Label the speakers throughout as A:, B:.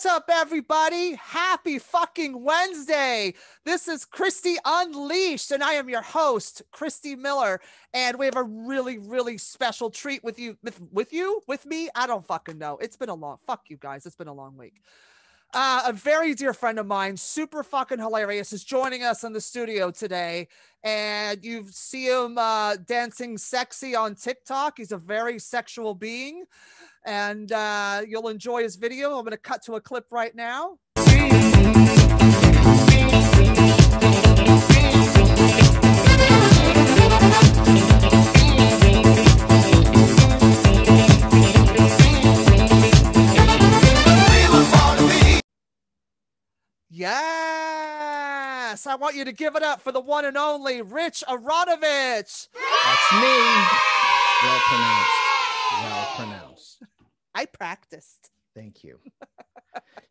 A: up, everybody? Happy fucking Wednesday. This is Christy Unleashed, and I am your host, Christy Miller. And we have a really, really special treat with you. With me? I don't fucking know. It's been a long, fuck you guys. It's been a long week. A very dear friend of mine, super fucking hilarious, is joining us in the studio today. And you see him dancing sexy on TikTok. He's a very sexual being. And you'll enjoy his video. I'm going to cut to a clip right now. Yes, I want you to give it up for the one and only Rich Aronovitch.
B: That's me. Well pronounced. Well pronounced.
A: I practiced.
B: Thank you.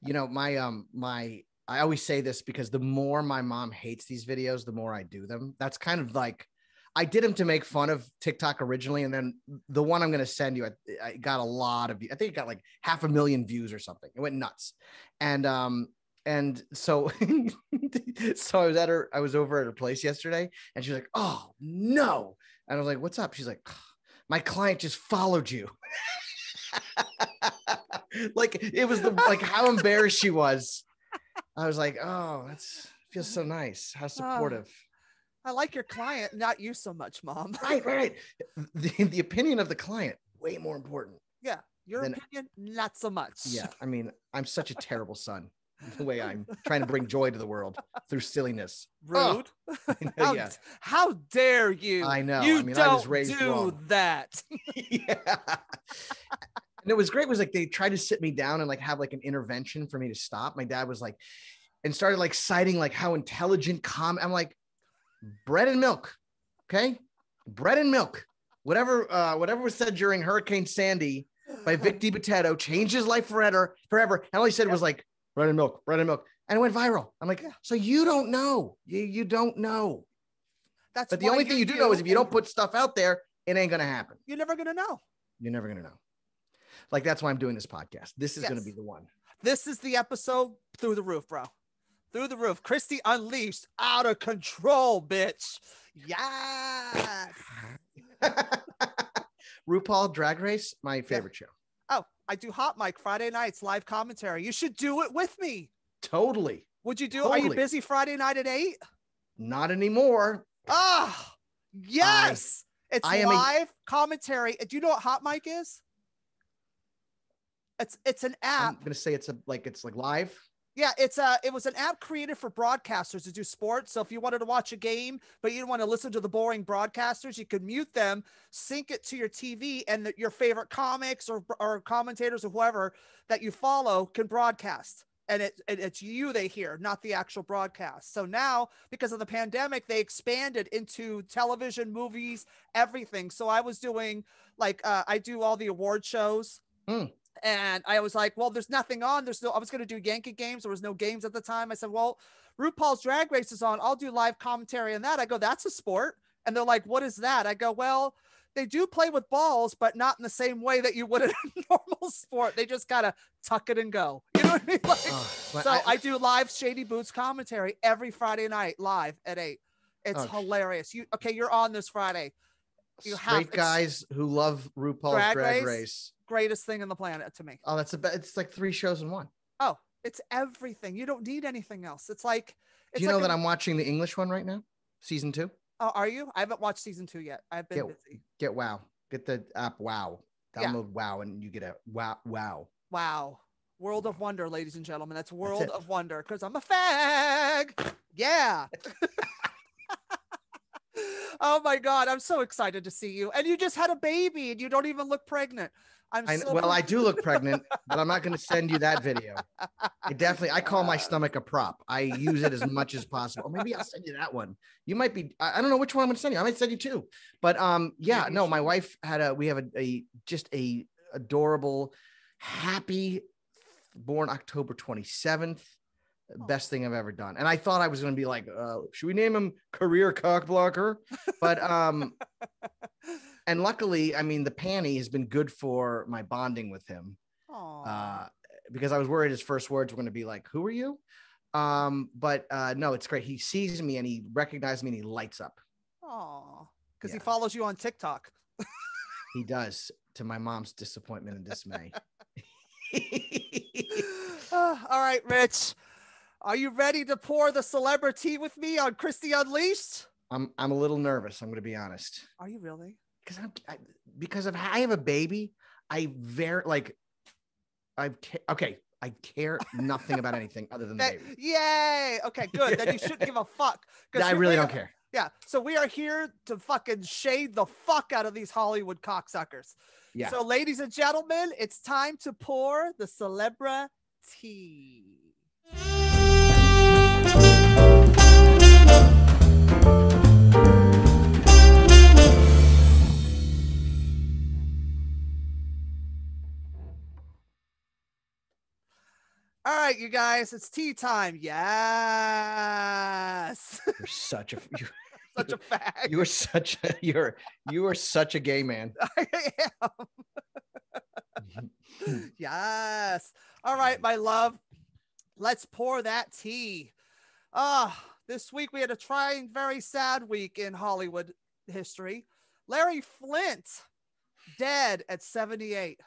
B: You know, I always say this because the more my mom hates these videos, the more I do them. That's kind of like, I did them to make fun of TikTok originally. And then the one I'm going to send you, I got a lot of, I think it got like 500,000 views or something. It went nuts. And so, so I was over at her place yesterday and she was like, oh no. And I was like, what's up? She's like, oh, my client just followed you. Like it was like how embarrassed she was. I was like, oh, feels so nice. How supportive.
A: I like your client, not you so much, Mom.
B: Right. The opinion of the client, way more important.
A: Yeah. Your opinion, not so much.
B: Yeah. I mean, I'm such a terrible son. The way I'm trying to bring joy to the world through silliness.
A: Rude.
B: Oh.
A: How dare you?
B: I know.
A: You
B: I
A: don't
B: was raised
A: do
B: wrong.
A: that.
B: Yeah. And it was great. Was like they tried to sit me down and like have like an intervention for me to stop. My dad was like, and started like citing like how intelligent, calm. I'm like, bread and milk. Okay. Bread and milk. Whatever was said during Hurricane Sandy by Vic DiBitetto changed his life forever. And all he said was like, bread and milk. And it went viral. I'm like, so you don't know. You don't know. But the only thing you do know is if you don't put stuff out there, it ain't going to happen.
A: You're never going to know.
B: You're never going to know. Like, that's why I'm doing this podcast. This is going to be the one.
A: This is the episode through the roof, bro. Through the roof. Christy Unleashed, out of control, bitch. Yes.
B: RuPaul Drag Race, my favorite show.
A: Oh, I do Hot Mic Friday nights, live commentary. You should do it with me.
B: Totally.
A: Would you do
B: Totally.
A: Are you busy Friday night at 8?
B: Not anymore.
A: Ah, yes. It's live commentary. Do you know what Hot Mic is? It's an app.
B: I'm gonna say it's like live.
A: Yeah, it was an app created for broadcasters to do sports. So if you wanted to watch a game, but you didn't want to listen to the boring broadcasters, you could mute them, sync it to your TV, and your favorite comics or commentators or whoever that you follow can broadcast. And it's you they hear, not the actual broadcast. So now, because of the pandemic, they expanded into television, movies, everything. So I was doing I do all the award shows. And I was like, well, there's nothing on. I was going to do Yankee games. There was no games at the time. I said, well, RuPaul's Drag Race is on. I'll do live commentary on that. I go, that's a sport. And they're like, what is that? I go, well, they do play with balls, but not in the same way that you would in a normal sport. They just got to tuck it and go. You know what I mean? I do live Shady Boots commentary every Friday night live at 8. It's hilarious. You're on this Friday.
B: Straight guys who love RuPaul's Drag Race.
A: Greatest thing on the planet to me.
B: Oh, it's like 3 shows in one.
A: Oh, it's everything. You don't need anything else. It's like,
B: do you know that I'm watching the English one right now? Season 2.
A: Oh, are you? I haven't watched season 2 yet. I've been busy.
B: Get Wow. Get the app Wow. Download Wow and you get a Wow.
A: World of Wonder, ladies and gentlemen. That's World of Wonder because I'm a fag. Yeah. Oh my God. I'm so excited to see you. And you just had a baby and you don't even look pregnant. I do look pregnant, but I'm not going to send you that video. I call my stomach a prop. I use it as much as possible. Or maybe I'll send you that one. You might be, I don't know which one I'm going to send you. I might send you 2, but my wife we have a adorable, happy, born October 27th. Best thing I've ever done. And I thought I was going to be like, should we name him Career Cock Blocker? But, and luckily, I mean, the panty has been good for my bonding with him.
B: because I was worried his first words were going to be like, "Who are you?" But no, it's great. He sees me and he recognized me and he lights up.
A: Oh, because he follows you on TikTok.
B: He does, to my mom's disappointment and dismay.
A: All right, Rich. Are you ready to pour the Celebra-Tea with me on Christy Unleashed?
B: I'm a little nervous. I'm going to be honest.
A: Are you really?
B: Because I have a baby. I care nothing about anything other than the baby.
A: Yay. Okay, good. Then you shouldn't give a fuck.
B: I really don't care.
A: Yeah. So we are here to fucking shade the fuck out of these Hollywood cocksuckers.
B: Yeah.
A: So ladies and gentlemen, it's time to pour the Celebra-Tea. All right, you guys, it's tea time. Yes.
B: You're such a
A: such a fag.
B: You are such a gay man.
A: I am. Yes. All right, my love. Let's pour that tea. This week we had a trying, very sad week in Hollywood history. Larry Flynt, dead at 78.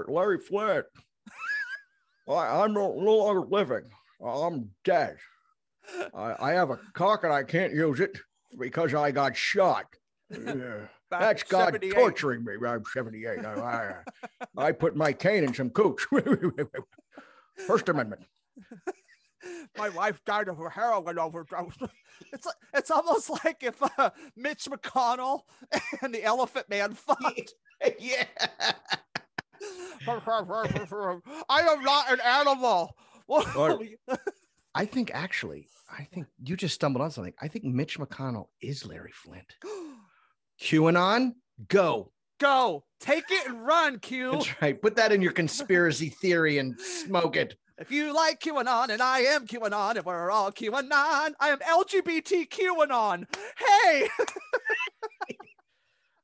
B: Larry Flynt. I'm no longer living. I'm dead. I have a cock and I can't use it because I got shot. That's God 78. Torturing me. I'm 78. I put my cane in some cooch. First Amendment.
A: My wife died of a heroin overdose. It's almost like if Mitch McConnell and the Elephant Man fought.
B: Yeah.
A: I am not an animal.
B: I think you just stumbled on something. I think Mitch McConnell is Larry Flynt. QAnon, go.
A: Take it and run, Q.
B: That's right. Put that in your conspiracy theory and smoke it.
A: If you like QAnon and I am QAnon, if we're all QAnon, I am LGBTQAnon. Hey.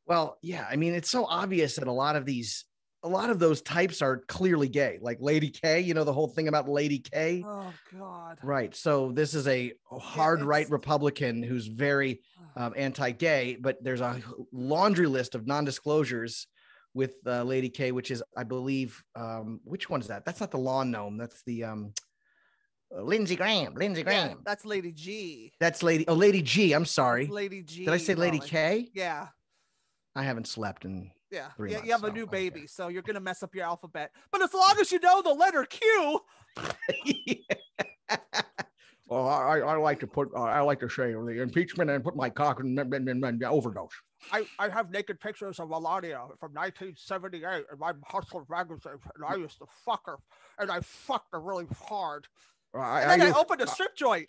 B: Well, yeah. I mean, it's so obvious that a lot of those types are clearly gay, like Lady K, the whole thing about Lady K.
A: Oh God.
B: Right. So this is a hard right Republican who's very anti-gay, but there's a laundry list of non-disclosures with Lady K, which is, I believe, which one is that? That's not the lawn gnome. That's the Lindsey Graham.
A: Yeah, that's Lady G.
B: That's Lady G. I'm sorry.
A: Lady G.
B: Did I say Lady K?
A: Yeah.
B: I haven't slept in 3 months.
A: You have a new baby, so you're going to mess up your alphabet. But as long as you know the letter Q.
B: Well, I like to say the impeachment and put my cock in overdose.
A: I have naked pictures of Melania from 1978 in my Hustler magazine, and I used to fuck her, and I fucked her really hard. And then I opened a strip joint.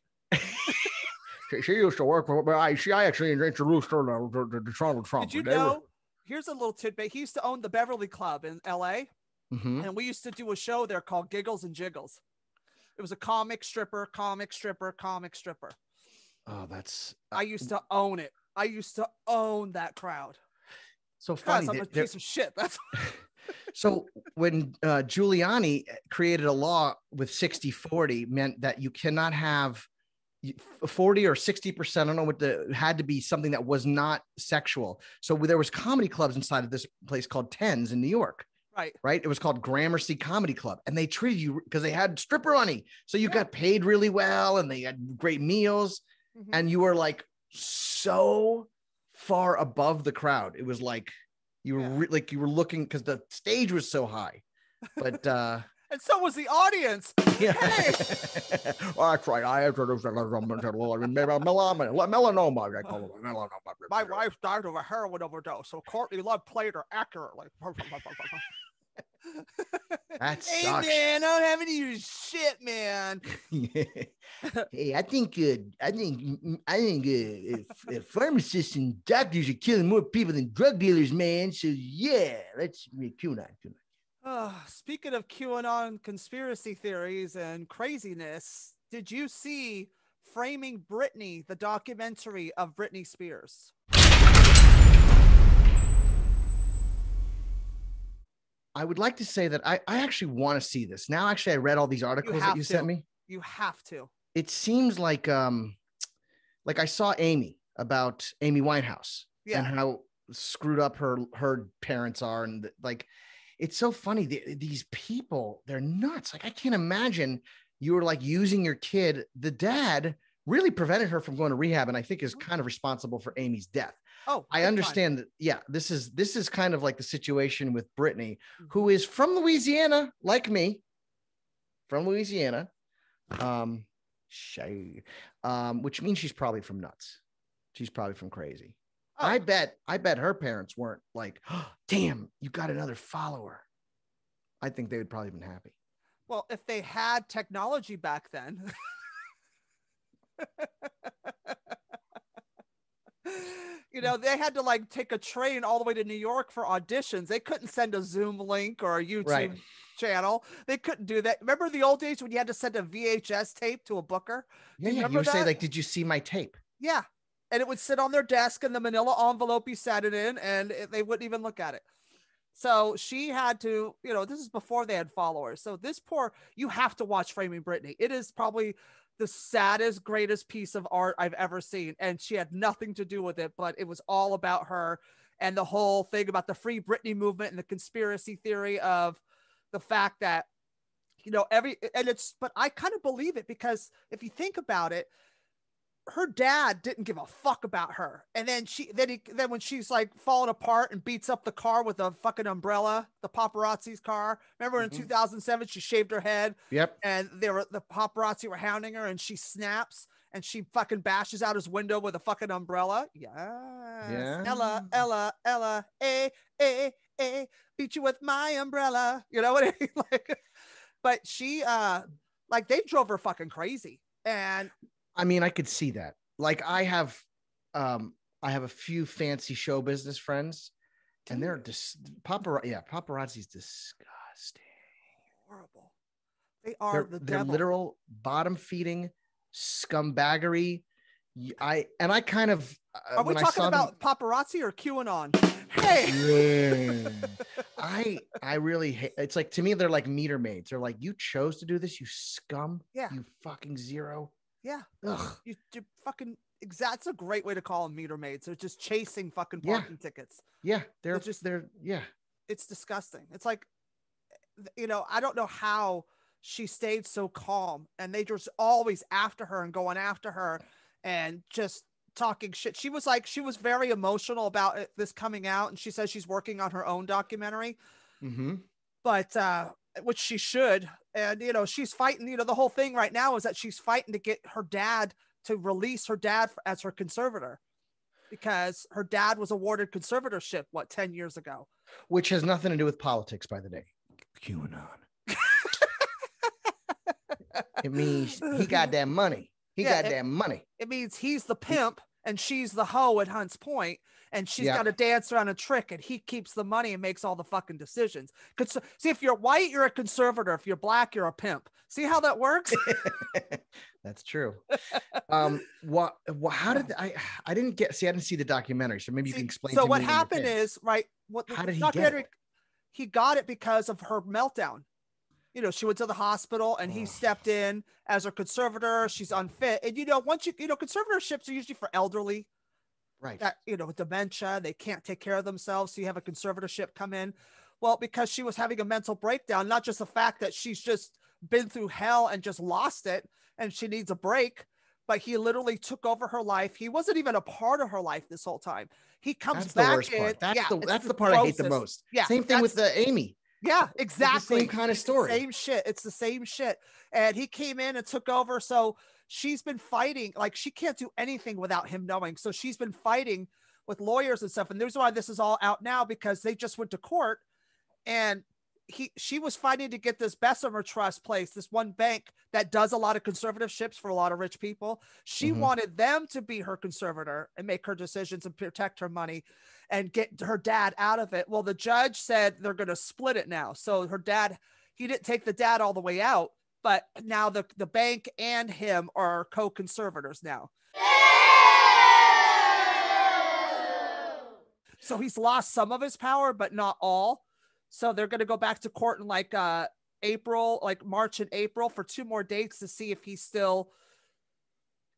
B: She used to work for, I actually introduced her to Donald Trump.
A: Did you know? Here's a little tidbit. He used to own the Beverly Club in LA.
B: Mm-hmm.
A: And we used to do a show there called Giggles and Jiggles. It was a comic stripper.
B: Oh, that's.
A: I used to own it. I used to own that crowd.
B: So funny.
A: I'm a piece of shit. That's.
B: So when Giuliani created a law with 60-40 meant that you cannot have 40 or 60%. I don't know what had to be something that was not sexual. So there was comedy clubs inside of this place called Tens in New York. Right. It was called Gramercy Comedy Club, and they treated you because they had stripper money. So you got paid really well and they had great meals, and you were like so far above the crowd. It was like you were you were looking because the stage was so high, but
A: and so was the audience.
B: Yeah.
A: Hey.
B: Well, that's right. I introduced melanoma.
A: My wife died of a heroin overdose, so Courtney Love played her accurately.
B: That sucks.
A: Hey man, I don't have any of your shit, man.
B: Hey, I think pharmacists and doctors are killing more people than drug dealers, man. So yeah, let's make QAnon.
A: Speaking of QAnon conspiracy theories and craziness, did you see Framing Britney, the documentary of Britney Spears?
B: I would like to say that I actually want to see this. Now, actually, I read all these articles that you sent me.
A: You have to.
B: It seems like I saw Amy Winehouse and how screwed up her parents are. And like, it's so funny. These people, they're nuts. Like, I can't imagine you were like using your kid. The dad really prevented her from going to rehab, and I think is kind of responsible for Amy's death.
A: Oh,
B: I understand that. Yeah, this is kind of like the situation with Britney, who is from Louisiana, like me, from Louisiana, which means she's probably from nuts. She's probably from crazy. Oh. I bet her parents weren't like, oh, damn, you got another follower. I think they would probably have been happy.
A: Well, if they had technology back then. You know, they had to like take a train all the way to New York for auditions. They couldn't send a Zoom link or a YouTube channel. They couldn't do that. Remember the old days when you had to send a VHS tape to a booker?
B: Yeah, you would say like, did you see my tape?
A: Yeah. And it would sit on their desk in the manila envelope you sat it in, and they wouldn't even look at it. So she had to, you know, this is before they had followers. So this you have to watch Framing Britney. It is probably the saddest, greatest piece of art I've ever seen. And she had nothing to do with it, but it was all about her and the whole thing about the Free Britney movement and the conspiracy theory of the fact that, you know, but I kind of believe it, because if you think about it, her dad didn't give a fuck about her. And then then when she's like falling apart and beats up the car with a fucking umbrella, the paparazzi's car. Remember in 2007, she shaved her head.
B: Yep.
A: And the paparazzi were hounding her, and she snaps and she fucking bashes out his window with a fucking umbrella. Yes. Yeah. Ella, beat you with my umbrella. You know what I mean? Like, but she, like, they drove her fucking crazy. And
B: I mean, I could see that. Like, I have a few fancy show business friends, and they're paparazzi's disgusting.
A: Horrible. They are
B: they're literal bottom feeding scumbaggery. I kind of
A: are we talking about paparazzi or QAnon? Hey,
B: I really hate. It's like, to me, they're like meter maids. They're like, you chose to do this, you scum. Yeah, you fucking zero.
A: Yeah. Ugh. You fucking that's a great way to call them, meter maids. They're just chasing fucking parking tickets.
B: Yeah. They're
A: it's disgusting. It's like, you know, I don't know how she stayed so calm, and they just always after her and going after her and just talking shit. She was very emotional about this coming out, and she says she's working on her own documentary. But which she should. And, you know, she's fighting, you know, the whole thing right now is that she's fighting to get her dad to release her dad as her conservator, because her dad was awarded conservatorship, 10 years ago?
B: Which has nothing to do with politics, by the way. QAnon. It means he got that money. That money. It
A: means he's the pimp and she's the hoe at Hunts Point, and she's got to dance around a trick, and he keeps the money and makes all the fucking decisions. See, if you're white, you're a conservator. If you're black, you're a pimp. See how that works?
B: That's true. How did I didn't see the documentary, so maybe you can explain.
A: So what happened is,
B: how did he get it?
A: He got it because of her meltdown. You know, she went to the hospital, and he stepped in as her conservator. She's unfit. And, you know, conservatorships are usually for elderly,
B: right?
A: That, you know, with dementia, they can't take care of themselves. So you have a conservatorship come in. Well, because she was having a mental breakdown, not just the fact that she's just been through hell and just lost it and she needs a break, but he literally took over her life. He wasn't even a part of her life this whole time. He comes back in.
B: That's the part I hate the most. Yeah. Same thing with Amy.
A: Yeah, exactly.
B: It's the same kind of story.
A: Same shit. It's the same shit. And he came in and took over. So she's been fighting. Like, she can't do anything without him knowing. So she's been fighting with lawyers and stuff. And there's why this is all out now, because they just went to court, and she was fighting to get this Bessemer Trust place, this one bank that does a lot of conservatorships for a lot of rich people. She wanted them to be her conservator and make her decisions and protect her money and get her dad out of it. Well, the judge said they're going to split it now. So her dad, he didn't take the dad all the way out, but now the bank and him are co-conservators now. So he's lost some of his power, but not all. So they're going to go back to court in like April, like March and April for 2 more dates to see if he still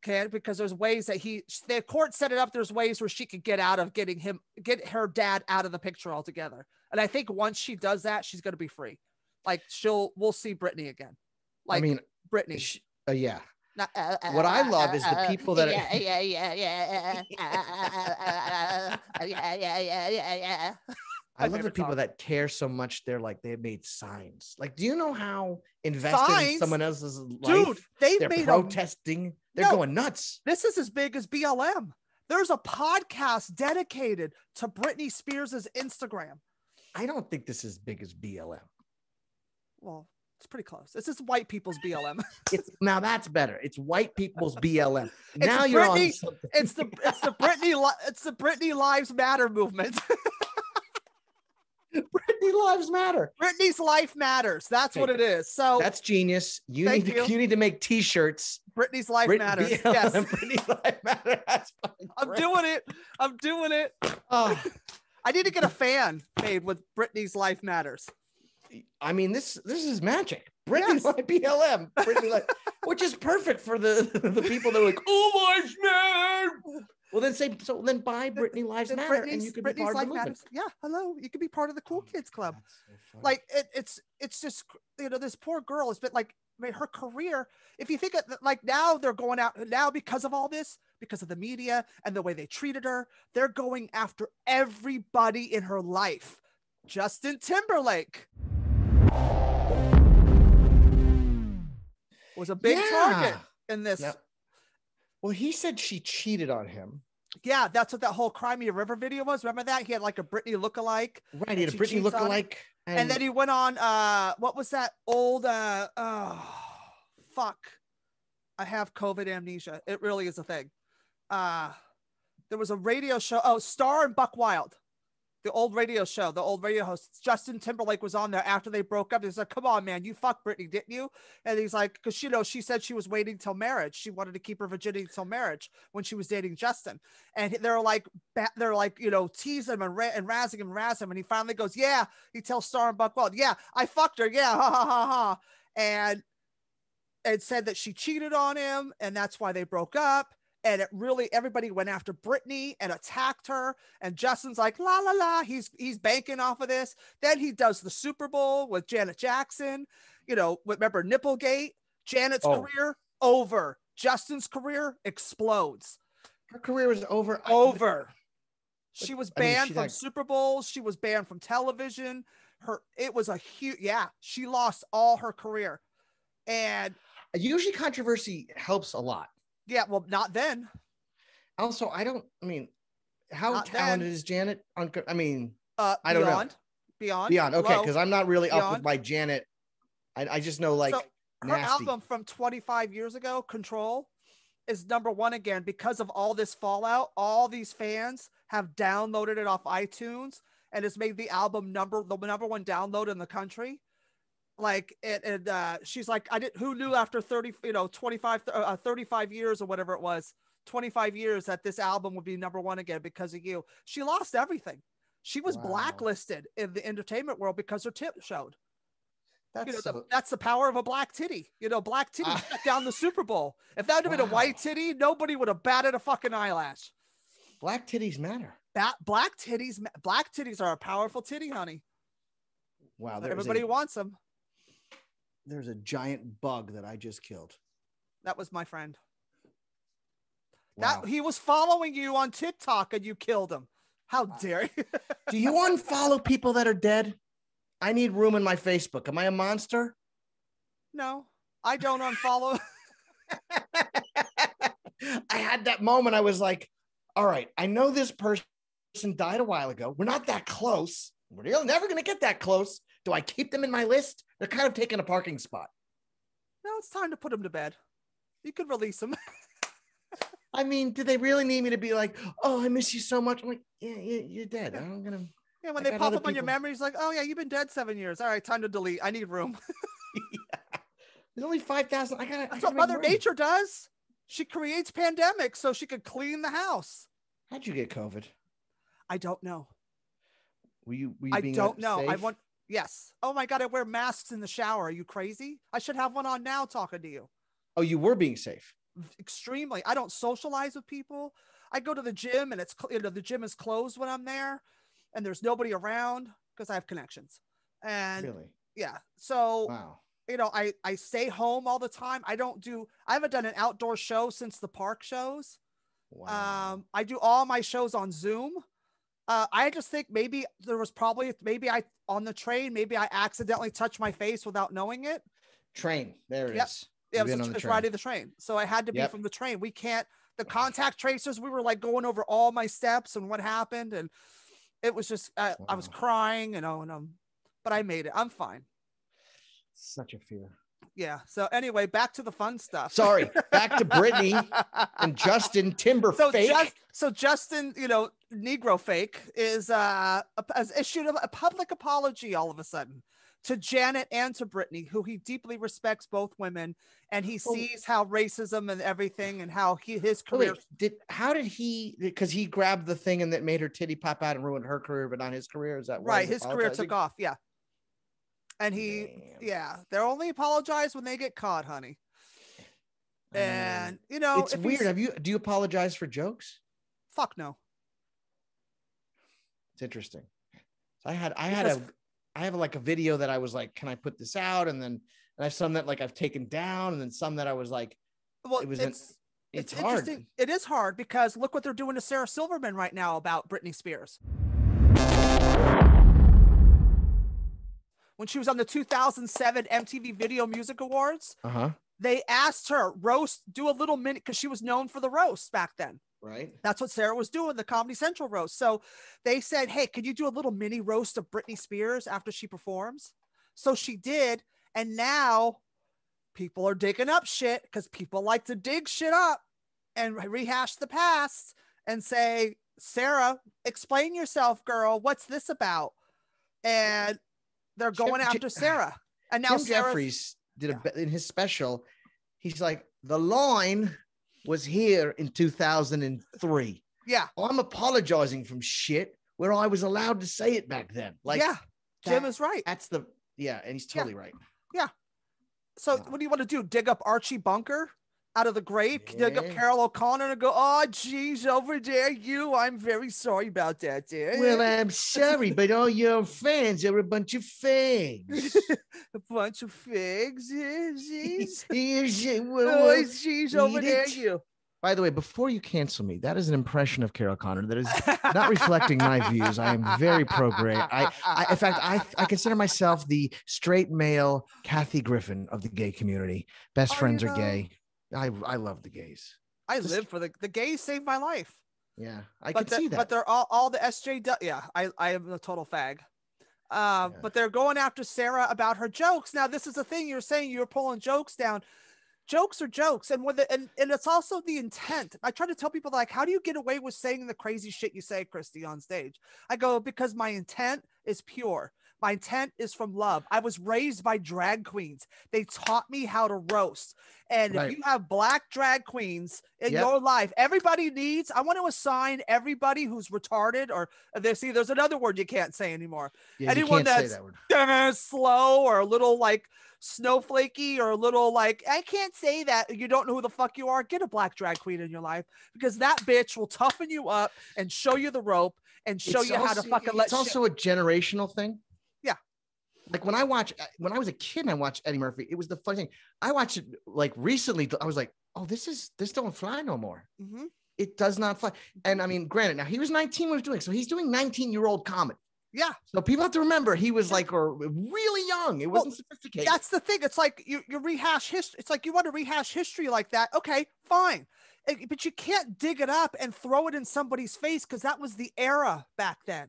A: can, because there's ways that the court set it up. There's ways where she could get her dad out of the picture altogether. And I think once she does that, she's going to be free. Like we'll see Britney again. Like, I mean, Britney.
B: Yeah. What I love is the people that I love the people that care so much. They're like, they made signs. Like, do you know how invested in someone else's life? Dude, they're protesting. They're going nuts.
A: This is as big as BLM. There's a podcast dedicated to Britney Spears' Instagram.
B: I don't think this is as big as BLM.
A: Well, it's pretty close. This is white people's BLM.
B: Now that's better. It's white people's BLM. Now you're on something.
A: It's the Britney Lives Matter movement.
B: Britney Lives Matter.
A: Britney's life matters. That's what it is. So
B: that's genius. You need to make T-shirts.
A: Britney's life matters. BLM, yes.
B: Britney's life matters. That's
A: I'm doing it. Oh. I need to get a fan made with Britney's life matters.
B: I mean, this is magic. Britney Life BLM, Britney Life, which is perfect for the people that are like, oh lives matter. Well, then buy Britney Lives Matter, and you can be part of the movement.
A: Yeah, hello, you can be part of the cool kids club. So like it's just, you know, this poor girl has been like, her career. If you think of, like, now they're going out now because of all this, because of the media and the way they treated her, they're going after everybody in her life. Justin Timberlake was a big target in this.
B: Now, well, he said she cheated on him.
A: Yeah, that's what that whole Cry Me a River video was. Remember that? He had like a Britney lookalike.
B: Right, he had a Britney lookalike.
A: And then he went on, what was that old, fuck. I have COVID amnesia. It really is a thing. There was a radio show. Star and Buck Wild. The old radio show, the old radio host, Justin Timberlake was on there after they broke up. He's like, come on, man, you fucked Britney, didn't you? And he's like, because, you know, she said she was waiting till marriage. She wanted to keep her virginity till marriage when she was dating Justin. And they're like, you know, teasing him and razzing him. And he finally goes, yeah. He tells Star and Buck Wild, yeah, I fucked her. Yeah, ha, ha, ha, ha. And said that she cheated on him. And that's why they broke up. And it really, everybody went after Britney and attacked her. And Justin's like, la, la, la. He's banking off of this. Then he does the Super Bowl with Janet Jackson. You know, remember Nipplegate? Janet's career, over. Justin's career explodes.
B: Her career was over.
A: She was banned from Super Bowls. She was banned from television. It was a huge, she lost all her career. And
B: usually controversy helps a lot.
A: Yeah, well, not then.
B: Also, how not talented is Janet? I don't know. Beyond. Okay, because I'm not really up with my Janet. I just know, like,
A: her album from 25 years ago, Control, is #1 again because of all this fallout. All these fans have downloaded it off iTunes, and it's made the album the #1 download in the country. Like, she's like, who knew after 35 years or whatever it was, 25 years, that this album would be #1 again because of you. She lost everything. She was blacklisted in the entertainment world because her tip showed. That's the power of a black titty. You know, black titty shut down the Super Bowl. If that would have been a white titty, nobody would have batted a fucking eyelash.
B: Black titties matter.
A: Black titties are a powerful titty, honey.
B: Wow.
A: Everybody wants them.
B: There's a giant bug that I just killed.
A: That was my friend.
B: Wow.
A: He was following you on TikTok and you killed him. How dare you?
B: Do you unfollow people that are dead? I need room in my Facebook. Am I a monster?
A: No, I don't unfollow.
B: I had that moment. I was like, all right, I know this person died a while ago. We're not that close. We're never going to get that close. Do I keep them in my list? They're kind of taking a parking spot.
A: No, it's time to put them to bed. You could release them.
B: I mean, do they really need me to be like, oh, I miss you so much? I'm like, yeah, you're dead. I'm going to.
A: Yeah, when they pop up on your memories, like, oh, yeah, you've been dead 7 years. All right, time to delete. I need room.
B: Yeah. There's only 5,000.
A: That's what Mother Nature does. She creates pandemics so she could clean the house.
B: How'd you get COVID?
A: I don't know.
B: Were you
A: I don't know.
B: Safe?
A: Yes. Oh my God, I wear masks in the shower. Are you crazy? I should have one on now talking to you.
B: Oh, you were being safe.
A: Extremely. I don't socialize with people. I go to the gym and the gym is closed when I'm there and there's nobody around because I have connections. And
B: Really?
A: yeah. So,
B: Wow.
A: I stay home all the time. I haven't done an outdoor show since the park shows.
B: Wow.
A: I do all my shows on Zoom. I just think maybe on the train, maybe I accidentally touched my face without knowing it.
B: Train. There it
A: Yep.
B: is.
A: Yeah,
B: You've been on the
A: it's
B: train.
A: riding the train. So I had to be
B: Yep.
A: from the train. We can't, the contact tracers, we were like going over all my steps and what happened. And it was just, I was crying, but I made it. I'm fine.
B: Such a fear.
A: Yeah. So anyway, back to the fun stuff.
B: Sorry. Back to Britney and Justin Timberlake.
A: So Justin, Negro fake has issued a public apology all of a sudden to Janet and to Britney, who he deeply respects both women, and he sees how racism and everything and how his career.
B: Because he grabbed the thing and that made her titty pop out and ruined her career, but not his career. Is that
A: right? His career took off. Yeah. And they're only apologize when they get caught, honey. And
B: it's weird. Do you apologize for jokes?
A: Fuck no.
B: It's interesting. So I have like a video that I was like, can I put this out? And then I have some that like I've taken down, and then some that I was like,
A: well, it's hard. Interesting. It is hard because look what they're doing to Sarah Silverman right now about Britney Spears. When she was on the 2007 MTV Video Music Awards, they asked her do a little minute because she was known for the roast back then.
B: Right.
A: That's what Sarah was doing, the Comedy Central roast. So they said, hey, can you do a little mini roast of Britney Spears after she performs? So she did. And now people are digging up shit because people like to dig shit up and rehash the past and say, Sarah, explain yourself, girl. What's this about? And they're going after Sarah. And now
B: Jim Jeffries did in his special. He's like, the line was here in 2003.
A: Yeah.
B: I'm apologizing from shit where I was allowed to say it back then. Like,
A: Jim is right.
B: And he's totally right.
A: Yeah. So what do you want to do? Dig up Archie Bunker out of the grave? Dig up Carol O'Connor and go, oh, geez, over there, I'm very sorry about that, dear.
B: Well, I'm sorry, but all your fans are a bunch of figs.
A: A bunch of figs? Geez.
B: Geez,
A: over there, you.
B: By the way, before you cancel me, that is an impression of Carol Connor that is not reflecting my views. I am very pro-gay. In fact, I consider myself the straight male Kathy Griffin of the gay community. Best friends are gay. I love the gays.
A: I live for the gays saved my life.
B: Yeah, I can see that.
A: But they're all the SJW. Yeah, I am a total fag. But they're going after Sarah about her jokes. Now, this is the thing you're saying. You were pulling jokes down. Jokes are jokes, and and it's also the intent. I try to tell people, like, how do you get away with saying the crazy shit you say, Christy, on stage? I go, because my intent is pure. My intent is from love. I was raised by drag queens. They taught me how to roast. And if you have black drag queens in your life, everybody needs, I want to assign everybody who's retarded, or there's another word you can't say anymore.
B: Yeah,
A: anyone that's slow or a little like snowflakey or a little like, I can't say that. You don't know who the fuck you are. Get a black drag queen in your life, because that bitch will toughen you up and show you the rope and show you how to fucking let.
B: It's also a generational thing.
A: Yeah.
B: Like when I was a kid and I watched Eddie Murphy, it was the funny thing. I watched it like recently. I was like, oh, this don't fly no more.
A: Mm-hmm.
B: It does not fly. And I mean, granted, now he was 19 when he was doing, so he's doing 19-year-old comedy.
A: Yeah.
B: So people have to remember he was like really young. It wasn't sophisticated.
A: That's the thing. It's like you rehash history. It's like you want to rehash history like that. Okay, fine. But you can't dig it up and throw it in somebody's face, because that was the era back then.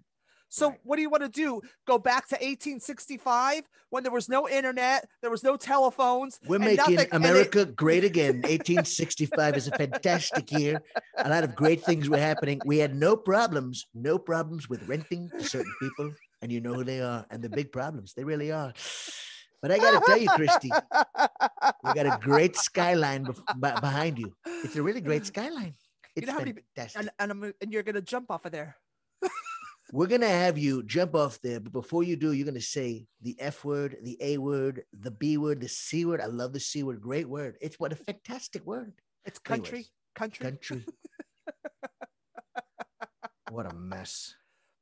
A: So what do you want to do? Go back to 1865 when there was no internet, there was no telephones.
B: We're making America great again. 1865 is a fantastic year. A lot of great things were happening. We had no problems with renting to certain people, and you know who they are, and the big problems. They really are. But I got to tell you, Christy, we got a great skyline behind you. It's a really great skyline. It's fantastic.
A: And you're going to jump off of there.
B: we're going to have you jump off there. But before you do, you're going to say the F word, the A word, the B word, the C word. I love the C word. Great word. It's what a fantastic word.
A: It's country.
B: Anyways, country. What a mess.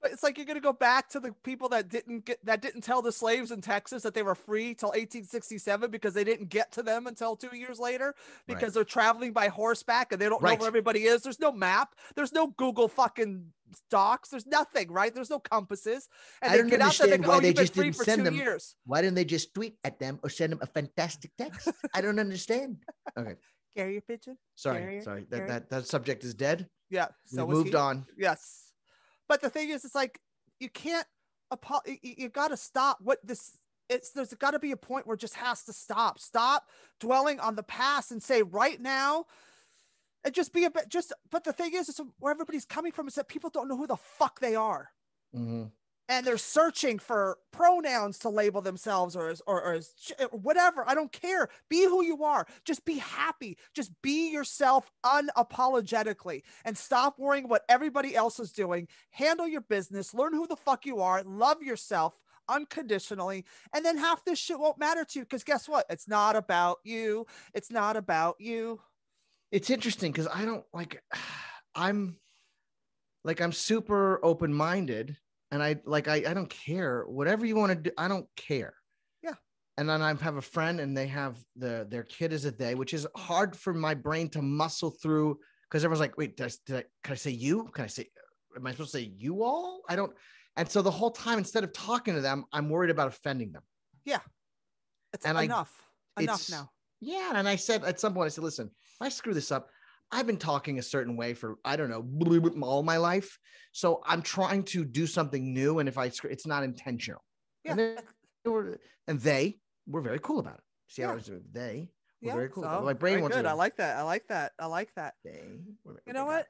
A: But it's like you're going to go back to the people that didn't tell the slaves in Texas that they were free till 1867 because they didn't get to them until 2 years later because they're traveling by horseback and they don't know where everybody is. There's no map. There's no Google fucking docs. There's nothing, right? There's no compasses. And
B: I don't understand why they just didn't send them.
A: Years.
B: Why didn't they just tweet at them or send them a fantastic text? I don't understand. Okay.
A: Carrier pigeon.
B: Sorry. That subject is dead.
A: Yeah.
B: So we moved on.
A: Yes. But the thing is, it's like, you can't, you got to stop there's got to be a point where it just has to stop. Stop dwelling on the past and say right now, and just be but the thing is, it's where everybody's coming from is that people don't know who the fuck they are. Mm-hmm. And they're searching for pronouns to label themselves or whatever. I don't care. Be who you are. Just be happy. Just be yourself unapologetically and stop worrying what everybody else is doing. Handle your business. Learn who the fuck you are. Love yourself unconditionally. And then half this shit won't matter to you because guess what? It's not about you. It's not about you.
B: It's interesting because I'm super open-minded. And I don't care. Whatever you want to do, I don't care.
A: Yeah.
B: And then I have a friend and they have their kid is a they, which is hard for my brain to muscle through because everyone's like, wait, can I say you? Am I supposed to say you all? I don't. And so the whole time, instead of talking to them, I'm worried about offending them.
A: Yeah. Enough now.
B: Yeah. And I said, at some point, I said, listen, if I screw this up, I've been talking a certain way for, I don't know, all my life. So I'm trying to do something new. And if it's not intentional.
A: Yeah.
B: And they were very cool about it. See how they were very cool. So, my brain wants
A: good. I like that. You know what?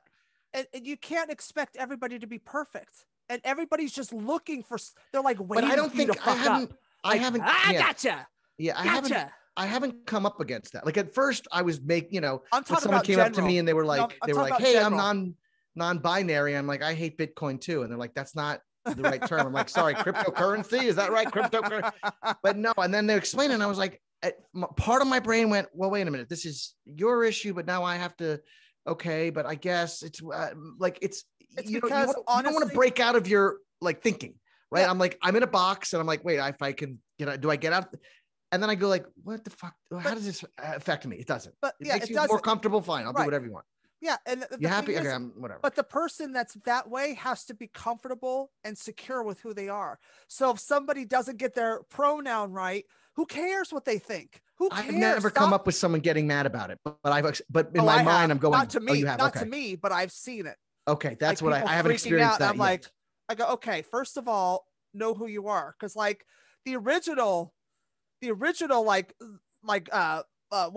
A: And you can't expect everybody to be perfect. And everybody's just looking for, they're like, waiting
B: but I don't think I haven't.
A: I gotcha.
B: Yeah. I haven't come up against that. Like at first I was I'm talking someone came up to me and they were like, hey, general. I'm non-binary. I'm like, I hate Bitcoin too. And they're like, that's not the right term. I'm like, sorry, cryptocurrency. Is that right? Cryptocurrency. But no. And then they explained it and I was like, part of my brain went, well, wait a minute. This is your issue, but now I have to, okay. But I guess it's you don't want to break out of your thinking, right? Yeah. I'm like, I'm in a box and I'm like, wait, if I can do I get out? And then I go like, what the fuck? How does this affect me? It doesn't. But it makes you more comfortable. Fine. I'll do whatever you want.
A: Yeah. And
B: you happy? Okay, whatever.
A: But the person that's that way has to be comfortable and secure with who they are. So if somebody doesn't get their pronoun right, who cares what they think? Who cares?
B: I've never come up with someone getting mad about it, but in my mind, I'm going,
A: not to me,
B: not
A: to me, but I've seen it.
B: Okay. That's what I haven't experienced that.
A: I'm like, I go, okay, first of all, know who you are. Cause the original what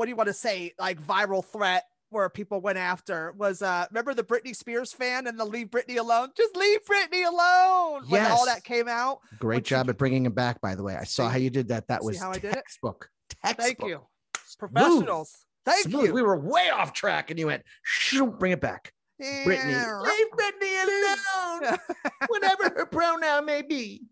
A: do you want to say? Like viral threat where people went after was, remember the Britney Spears fan and the Leave Britney Alone? Just leave Britney alone. Yes. When all that came out.
B: Great job at bringing it back, by the way. I saw how you did that. That was
A: how I did
B: textbook.
A: Thank you. Professionals. Thank you.
B: We were way off track and you went, bring it back. Yeah. Britney. Leave Britney alone. Whatever her pronoun may be.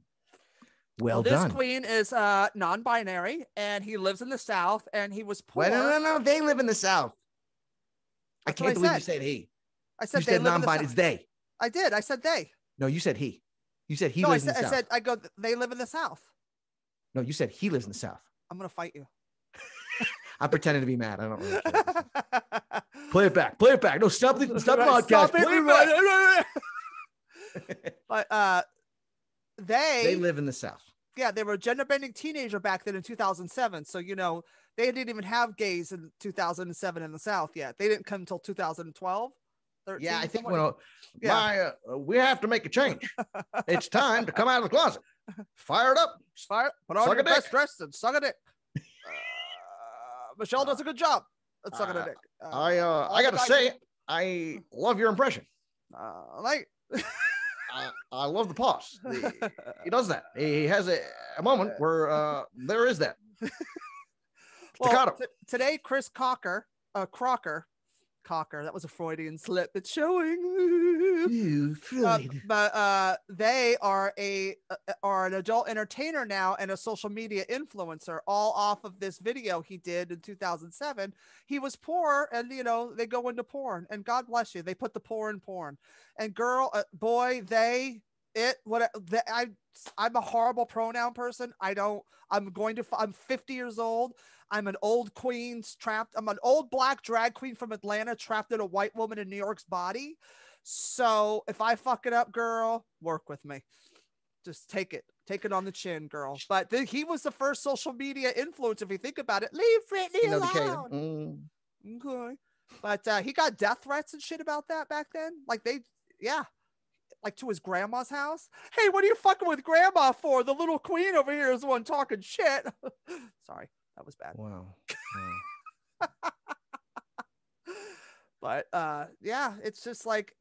B: Well done.
A: This queen is non-binary and he lives in the South and he was poor.
B: Wait, no. They live in the South. I can't believe you said he.
A: I said
B: you said non-binary. It's they.
A: I did. I said they.
B: No, you said he. You said he lives in the South.
A: They live in the South.
B: No, you said he lives in the South.
A: I'm going to fight you.
B: I'm pretending to be mad. I don't really care. Play it back. No, stop the podcast. Play it back.
A: But they
B: live in the South.
A: Yeah, they were a gender bending teenager back then in 2007. So, they didn't even have gays in 2007 in the South yet. They didn't come until 2012. 13,
B: yeah, I think we have to make a change. It's time to come out of the closet. Fire it up.
A: Put on your best dress and suck a dick. Michelle does a good job at sucking a dick.
B: I got to say, I love your impression. I love the pause. He does that. He has a moment where there is that.
A: Well, today, Chris Crocker cocker. That was a Freudian slip. It's showing.
B: Ooh, Freud.
A: But they are an adult entertainer now and a social media influencer, all off of this video he did in 2007. He was poor, and you know they go into porn, and God bless you, they put the poor in porn. And girl, boy, they, it, what I'm a horrible pronoun person. I'm 50 years old. I'm an old queen trapped. I'm an old black drag queen from Atlanta trapped in a white woman in New York's body. So if I fuck it up, girl, work with me. Just take it on the chin, girl. But he was the first social media influence. If you think about it, leave Britney alone. Okay. But he got death threats and shit about that back then. Like like to his grandma's house. Hey, what are you fucking with grandma for? The little queen over here is the one talking shit. Sorry, that was bad.
B: Wow.
A: But yeah, it's just like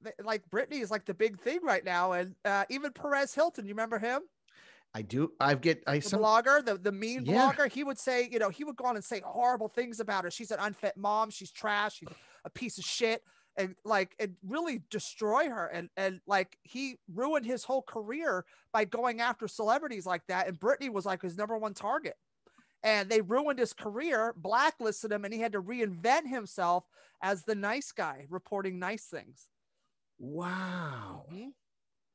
A: Britney is like the big thing right now. And even Perez Hilton, you remember him?
B: I do.
A: Blogger, the mean blogger. He would say, you know, he would go on and say horrible things about her. She's an unfit mom. She's trash. She's a piece of shit. And really destroy her. And like he ruined his whole career by going after celebrities like that. And Britney was like his number one target. And they ruined his career, blacklisted him, and he had to reinvent himself as the nice guy, reporting nice things.
B: Wow.
A: Mm-hmm.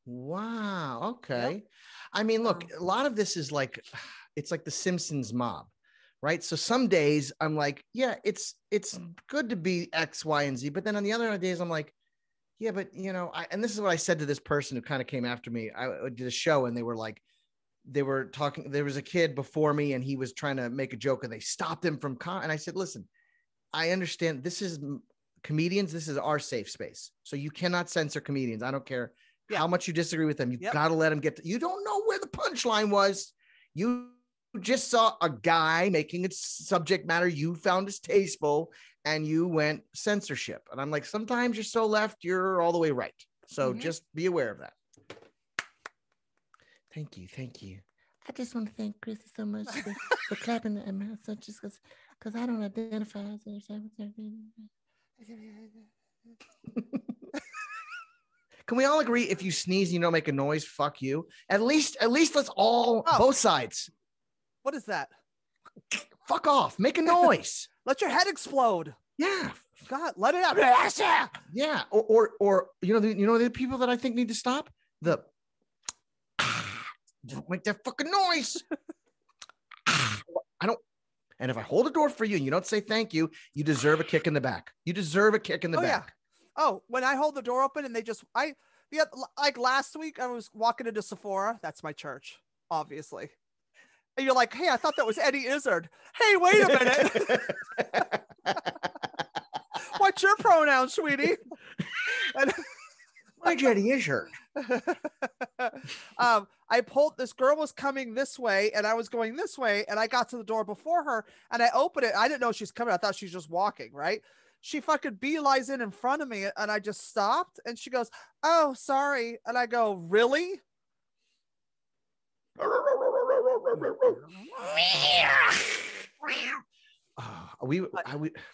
B: Wow. Okay.
A: Yep.
B: I mean, look, a lot of this is like, it's like the Simpsons mob, right? So some days I'm like, yeah, it's good to be X, Y, and Z. But then on the other days, I'm like, yeah, but you know, and this is what I said to this person who kind of came after me. I did a show and they were talking, there was a kid before me and he was trying to make a joke and they stopped him from, and I said, listen, I understand this is comedians. This is our safe space. So you cannot censor comedians. I don't care how much you disagree with them. You got to let them get you don't know where the punchline was. You just saw a guy making its subject matter you found distasteful and you went censorship. And I'm like, sometimes you're so left, you're all the way right. So just be aware of that. Thank you. I just want to thank Christy so much for clapping at me. So just because I don't identify as Can we all agree if you sneeze and you don't make a noise, fuck you? At least let's all both sides.
A: What is that?
B: Fuck off. Make a noise.
A: Let your head explode.
B: Yeah.
A: God, let it out.
B: Yeah. Or you know the people that I think need to stop? Don't make that fucking noise. I don't. And if I hold the door for you and you don't say thank you, you deserve a kick in the back. You deserve a kick in the back.
A: Yeah. Oh, when I hold the door open and they just, like last week I was walking into Sephora. That's my church, obviously. And you're like, hey, I thought that was Eddie Izzard. Hey, wait a minute. What's your pronoun, sweetie? And
B: why'd Eddie Izzard?
A: This girl was coming this way and I was going this way and I got to the door before her and I opened it. I didn't know she's coming. I thought she's just walking, right? She fucking beelines in front of me and I just stopped and she goes, oh, sorry. And I go, really?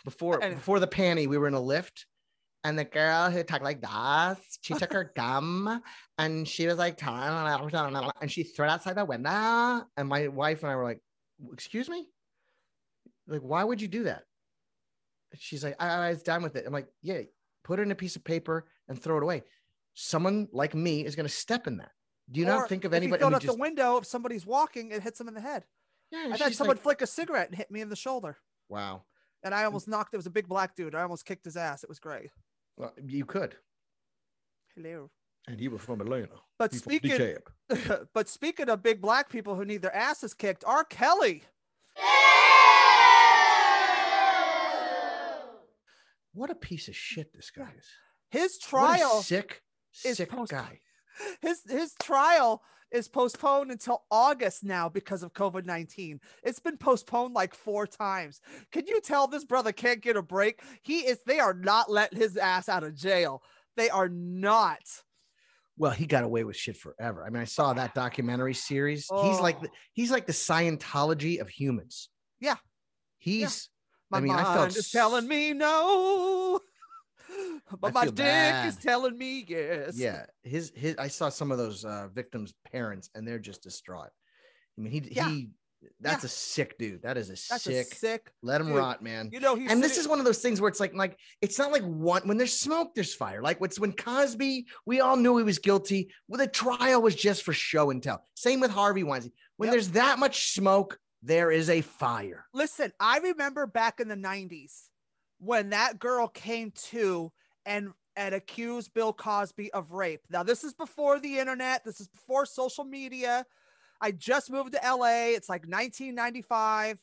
B: Before the panty, we were in a lift. And the girl who talked like that, she took her gum and she was like, and she threw it outside the window. And my wife and I were like, excuse me? Like, why would you do that? She's like, I was done with it. I'm like, yeah, put it in a piece of paper and throw it away. Someone like me is going to step in that. Do you not think of anybody?
A: If you throw it out the window, if somebody's walking, it hits them in the head.
B: Yeah,
A: I had someone flick a cigarette and hit me in the shoulder.
B: Wow.
A: And I almost knocked, it was a big black dude. I almost kicked his ass. It was great.
B: Well, you could.
A: Hello.
B: And you were from Atlanta.
A: But speaking of big black people who need their asses kicked, R. Kelly.
B: What a piece of shit this guy is.
A: His trial
B: sick guy.
A: His trial is postponed until August now because of COVID-19. It's been postponed like 4 times. Can you tell this brother can't get a break? They are not letting his ass out of jail. They are not.
B: Well, he got away with shit forever. I mean, I saw that documentary series. Oh. He's like the Scientology of humans.
A: Yeah.
B: He's
A: My mind is telling me no. but my dick is telling me yes.
B: Yeah, his I saw some of those victims' parents, and they're just distraught. I mean, that's a sick dude. That's a sick. Let him rot, man.
A: You know,
B: this is one of those things where it's like it's not like when there's smoke, there's fire. Like when Cosby, we all knew he was guilty. Well, the trial was just for show and tell. Same with Harvey Weinstein. When there's that much smoke, there is a fire.
A: Listen, I remember back in the 90s when that girl came to and accused Bill Cosby of rape. Now, this is before the internet. This is before social media. I just moved to LA. It's like 1995.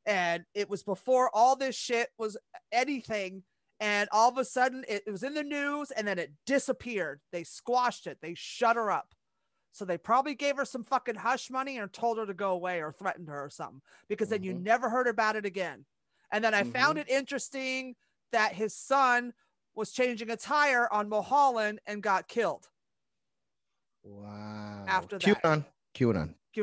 A: And it was before all this shit was anything. And all of a sudden it was in the news and then it disappeared. They squashed it. They shut her up. So they probably gave her some fucking hush money and told her to go away or threatened her or something, because then you never heard about it again. And then I found it interesting that his son was changing a tire on Mulholland and got killed.
B: Wow.
A: After that.
B: QAnon. I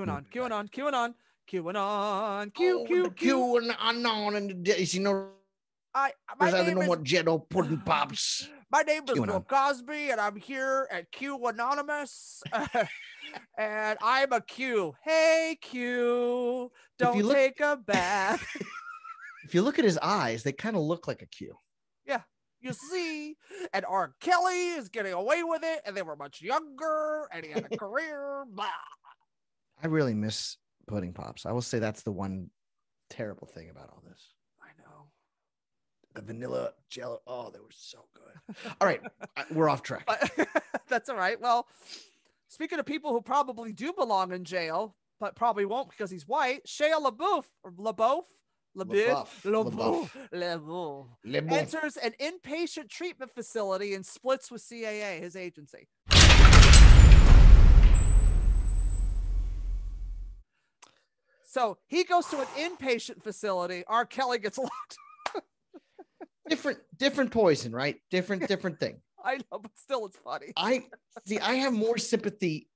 B: don't know what Jello pudding pops.
A: My name is Bill Cosby, and I'm here at Q Anonymous, and I'm a Q. Hey, Q, don't take a bath.
B: If you look at his eyes, they kind of look like a Q.
A: Yeah, you see, and R. Kelly is getting away with it, and they were much younger, and he had a career. Blah.
B: I really miss pudding pops. I will say that's the one terrible thing about all this.
A: I know.
B: The vanilla Jello. Oh, they were so good. All right. We're off track.
A: That's all right. Well, speaking of people who probably do belong in jail, but probably won't because he's white, Shia LaBeouf enters an inpatient treatment facility and splits with CAA, his agency. So he goes to an inpatient facility. R. Kelly gets locked.
B: Different poison, right? Different thing.
A: I know, but still it's funny.
B: I have more sympathy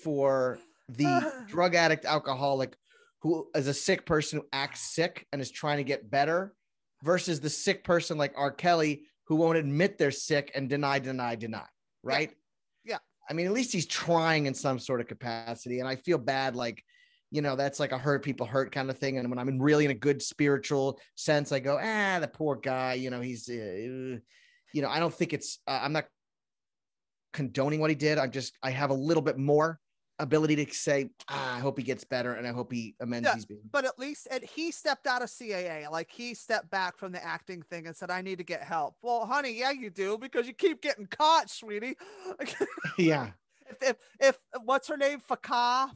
B: for the drug addict alcoholic who is a sick person who acts sick and is trying to get better versus the sick person like R. Kelly who won't admit they're sick and deny, right?
A: Yeah.
B: I mean, at least he's trying in some sort of capacity. And I feel bad, like, you know, that's like a hurt people hurt kind of thing. And when I'm really in a good spiritual sense, I go, the poor guy, you know, he's, you know, I don't think it's, I'm not condoning what he did. I have a little bit more ability to say, I hope he gets better and I hope he amends these behaviors.
A: But at least he stepped out of CAA. Like he stepped back from the acting thing and said, I need to get help. Well, honey, yeah, you do, because you keep getting caught, sweetie.
B: Yeah.
A: If what's her name? Fakah,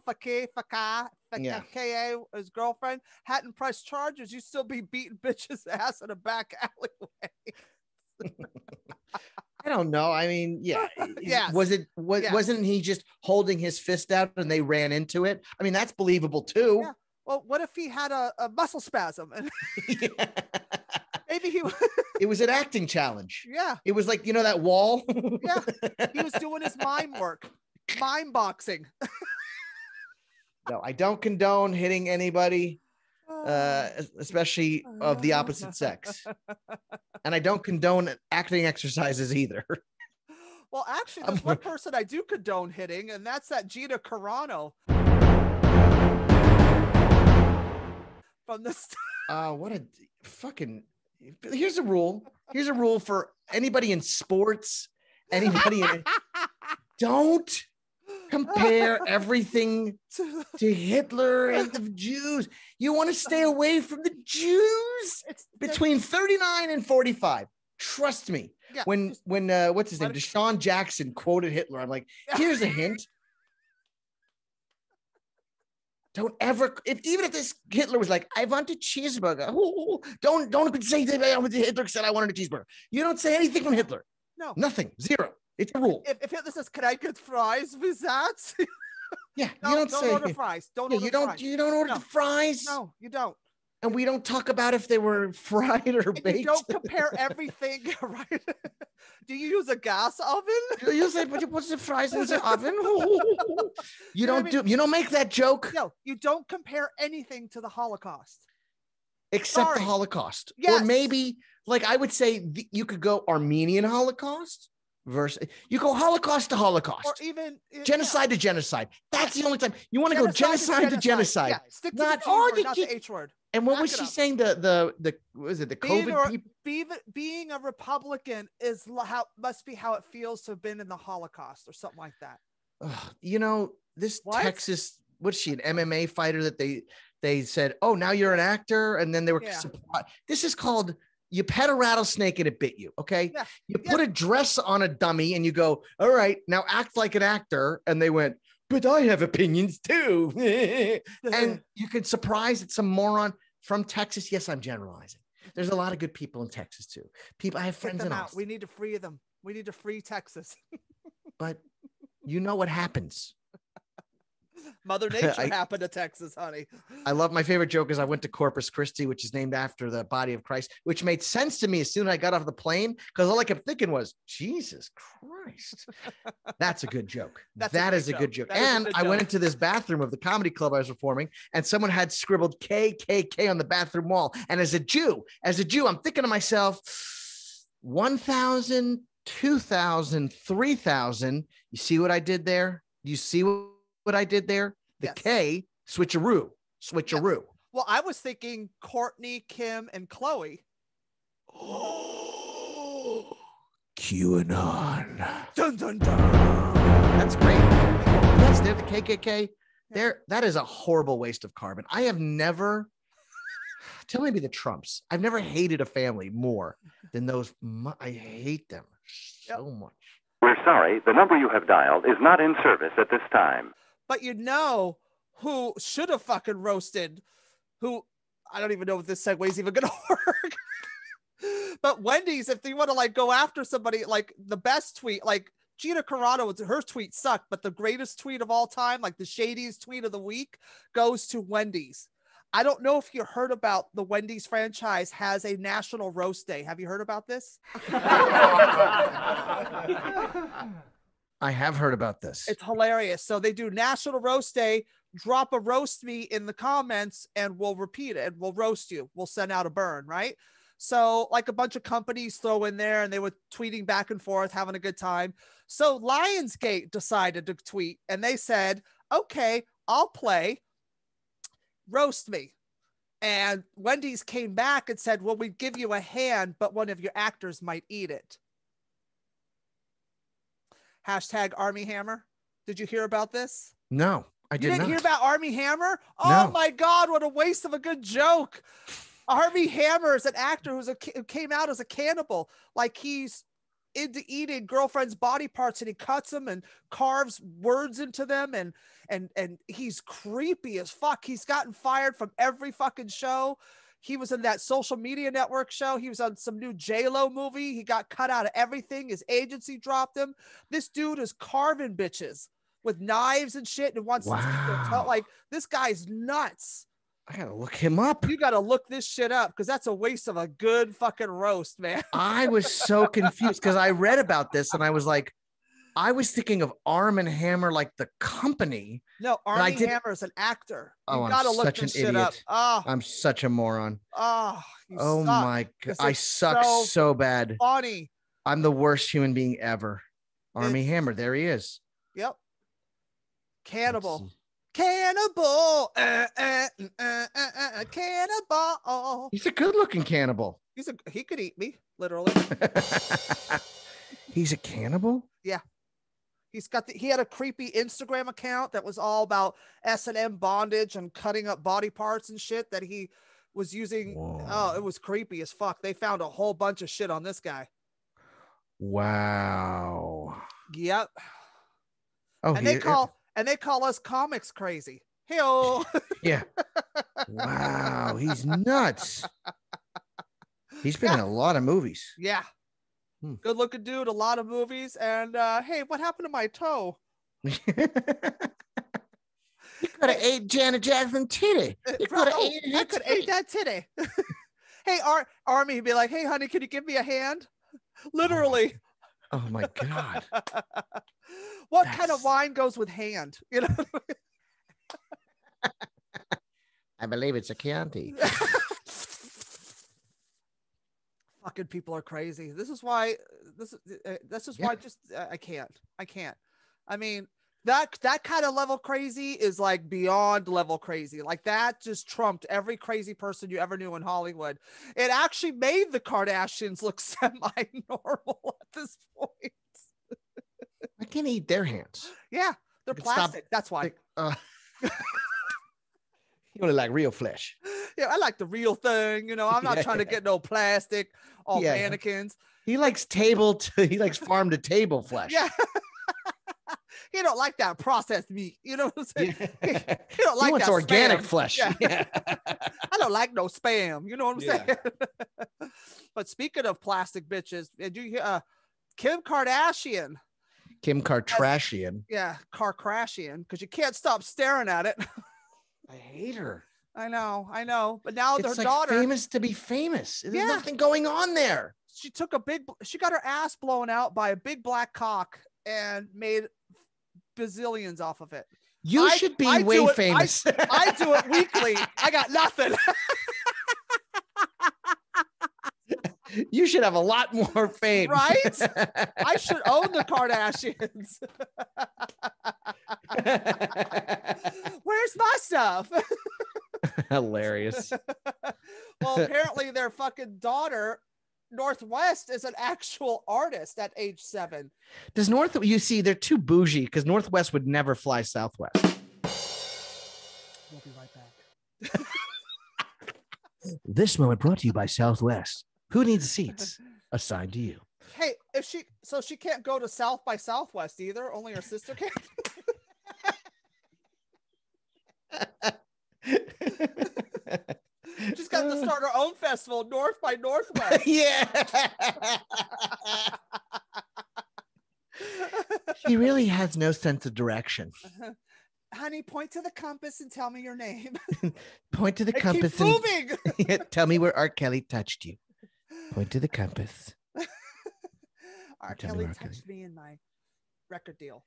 A: his girlfriend hadn't pressed charges, you'd still be beating bitches' ass in a back alleyway.
B: I don't know. I mean, yeah.
A: Yes.
B: Wasn't he just holding his fist out and they ran into it? I mean, that's believable too.
A: Yeah. Well, what if he had a muscle spasm? Maybe
B: it was an acting challenge.
A: Yeah.
B: It was like, you know, that wall.
A: Yeah. He was doing his mime work, mime boxing.
B: No, I don't condone hitting anybody, especially of the opposite sex. And I don't condone acting exercises either.
A: Well, actually, there's one person I do condone hitting, and that's that Gina Carano. From the
B: what a fucking... Here's a rule. Here's a rule for anybody in sports, anybody in... Don't compare everything to Hitler and the Jews. You want to stay away from the Jews between 39 and 45. Trust me.
A: Yeah.
B: When what's his name? Deshaun Jackson quoted Hitler. I'm like, here's a hint. Don't ever, even if this Hitler was like, I want a cheeseburger. Don't say that Hitler said I wanted a cheeseburger. You don't say anything from Hitler.
A: No.
B: Nothing. Zero. It's a rule.
A: If Hitler says, can I get fries with that?
B: Yeah,
A: no,
B: you don't say
A: order fries. Don't order fries.
B: You don't order the fries.
A: No, you don't.
B: And we don't talk about if they were fried or baked.
A: You don't compare everything, right? Do you use a gas oven?
B: You say, but you put the fries in the oven. You don't make that joke.
A: No, you don't compare anything to the Holocaust.
B: Except the Holocaust.
A: Yes.
B: Or maybe like I would say you could go Armenian Holocaust versus you go Holocaust to Holocaust,
A: or even
B: genocide to genocide. That's the only time you want to go genocide to genocide.
A: Yeah, stick to
B: not
A: the G word, not the H word.
B: And what
A: Back
B: was
A: it
B: she
A: up.
B: saying? The what was it? The COVID people.
A: Being a Republican is must be how it feels to have been in the Holocaust or something like that.
B: You know, this Texas, what's she, an MMA fighter that they said, oh, now you're an actor, and then they were surprised. This is called, you pet a rattlesnake and it bit you. Okay, you put a dress on a dummy and you go, all right, now act like an actor, and they went, but I have opinions too. And you could surprise that some moron from Texas. Yes, I'm generalizing. There's a lot of good people in Texas too. I have friends in Austin.
A: We need to free them. We need to free Texas.
B: But you know what happens.
A: Mother Nature happened to Texas, honey.
B: I love, my favorite joke is I went to Corpus Christi, which is named after the body of Christ, which made sense to me as soon as I got off the plane, because all I kept thinking was, Jesus Christ. That's a good joke. That is a good joke. And I went into this bathroom of the comedy club I was performing, and someone had scribbled KKK on the bathroom wall. And as a Jew, I'm thinking to myself, 1,000, 2,000, 3,000. You see what I did there? You see what I did there? The K, switcheroo. Yes.
A: Well, I was thinking Courtney, Kim, and Chloe.
B: QAnon.
A: Dun, dun, dun.
B: That's great. Yes, they're the KKK. That is a horrible waste of carbon. I have never, tell maybe the Trumps, I've never hated a family more than those. I hate them so much.
C: We're sorry, the number you have dialed is not in service at this time.
A: But you know who should have fucking roasted, who, I don't even know if this segue is even going to work. But Wendy's, if they want to like go after somebody, like the best tweet, like Gina Carano, her tweet sucked, but the greatest tweet of all time, like the shadiest tweet of the week, goes to Wendy's. I don't know if you heard about the Wendy's franchise has a national roast day. Have you heard about this?
B: I have heard about this.
A: It's hilarious. So they do National Roast Day, drop a roast me in the comments and we'll repeat it. We'll roast you. We'll send out a burn, right? So like a bunch of companies throw in there and they were tweeting back and forth, having a good time. So Lionsgate decided to tweet and they said, okay, I'll play roast me. And Wendy's came back and said, well, we'd give you a hand, but one of your actors might eat it. Hashtag Army Hammer. Did you hear about this?
B: No, I did not.
A: You didn't hear about Army Hammer? Oh my God, what a waste of a good joke. Army Hammer is an actor who came out as a cannibal. Like he's into eating girlfriends' body parts and he cuts them and carves words into them and he's creepy as fuck. He's gotten fired from every fucking show. He was in that Social Media Network show. He was on some new J-Lo movie. He got cut out of everything. His agency dropped him. This dude is carving bitches with knives and shit and wants to take their toe. Like, this guy's nuts.
B: I gotta look him up.
A: You gotta look this shit up because that's a waste of a good fucking roast, man.
B: I was so confused because I read about this and I was like, I was thinking of Arm and Hammer, like the company.
A: No, Army Hammer is an actor. You gotta look this shit up. Oh,
B: I'm such a moron.
A: Oh,
B: my God. I suck so bad.
A: Funny.
B: I'm the worst human being ever. Army Hammer. There he is.
A: Yep. Cannibal. Cannibal. Cannibal.
B: He's a good looking cannibal.
A: He could eat me, literally.
B: He's a cannibal?
A: Yeah. He had a creepy Instagram account that was all about S&M bondage and cutting up body parts and shit that he was using. Whoa. Oh, it was creepy as fuck. They found a whole bunch of shit on this guy.
B: Wow.
A: Yep.
B: Oh,
A: and they call us comics crazy. Hey-o.
B: Yeah. Wow, he's nuts. He's been in a lot of movies.
A: Yeah. Good looking dude, a lot of movies. And hey, what happened to my toe?
B: You could have ate Janet Jackson titty. You could have
A: I could ate that titty. Hey, Army, he'd be like, hey, honey, can you give me a hand? Literally.
B: Oh my God.
A: What kind of wine goes with hand? You know?
B: I believe it's a Chianti.
A: fucking people are crazy. This is why just I can't. I mean, that kind of level crazy is like beyond level crazy. Like that just trumped every crazy person you ever knew in Hollywood. It actually made the Kardashians look semi-normal at this point.
B: I can't eat their hands.
A: Yeah, they're plastic. That's why.
B: You only like real flesh.
A: Yeah, I like the real thing. You know, I'm not trying to get no plastic, all mannequins.
B: He likes farm to table flesh.
A: Yeah. He don't like that processed meat. You know what I'm saying? He don't like
B: wants
A: that
B: organic
A: spam.
B: flesh.
A: Yeah. I don't like no spam. You know what I'm saying? But speaking of plastic bitches, did you hear Kim Kardashian?
B: Kim Kardashian.
A: Yeah, Kardashian, because you can't stop staring at it.
B: I hate her.
A: I know. But now
B: it's
A: their
B: like
A: daughter,
B: famous to be famous. There's nothing going on there.
A: She got her ass blown out by a big black cock and made bazillions off of it.
B: You should be way famous.
A: I do it weekly. I got nothing.
B: You should have a lot more fame.
A: Right? I should own the Kardashians. Where's my stuff?
B: Hilarious.
A: Well, apparently their fucking daughter, Northwest, is an actual artist at age 7.
B: You see, they're too bougie because Northwest would never fly Southwest.
A: We'll be right back.
B: This moment brought to you by Southwest. Who needs seats assigned to you?
A: Hey, she can't go to South by Southwest either. Only her sister can. She's got to start her own festival, North by Northwest.
B: Yeah. She really has no sense of direction.
A: Honey, point to the compass and tell me your name.
B: Point to the compass.
A: Keep moving.
B: Tell me where R. Kelly touched you. Point to the compass.
A: R. Kelly touched me in my record deal.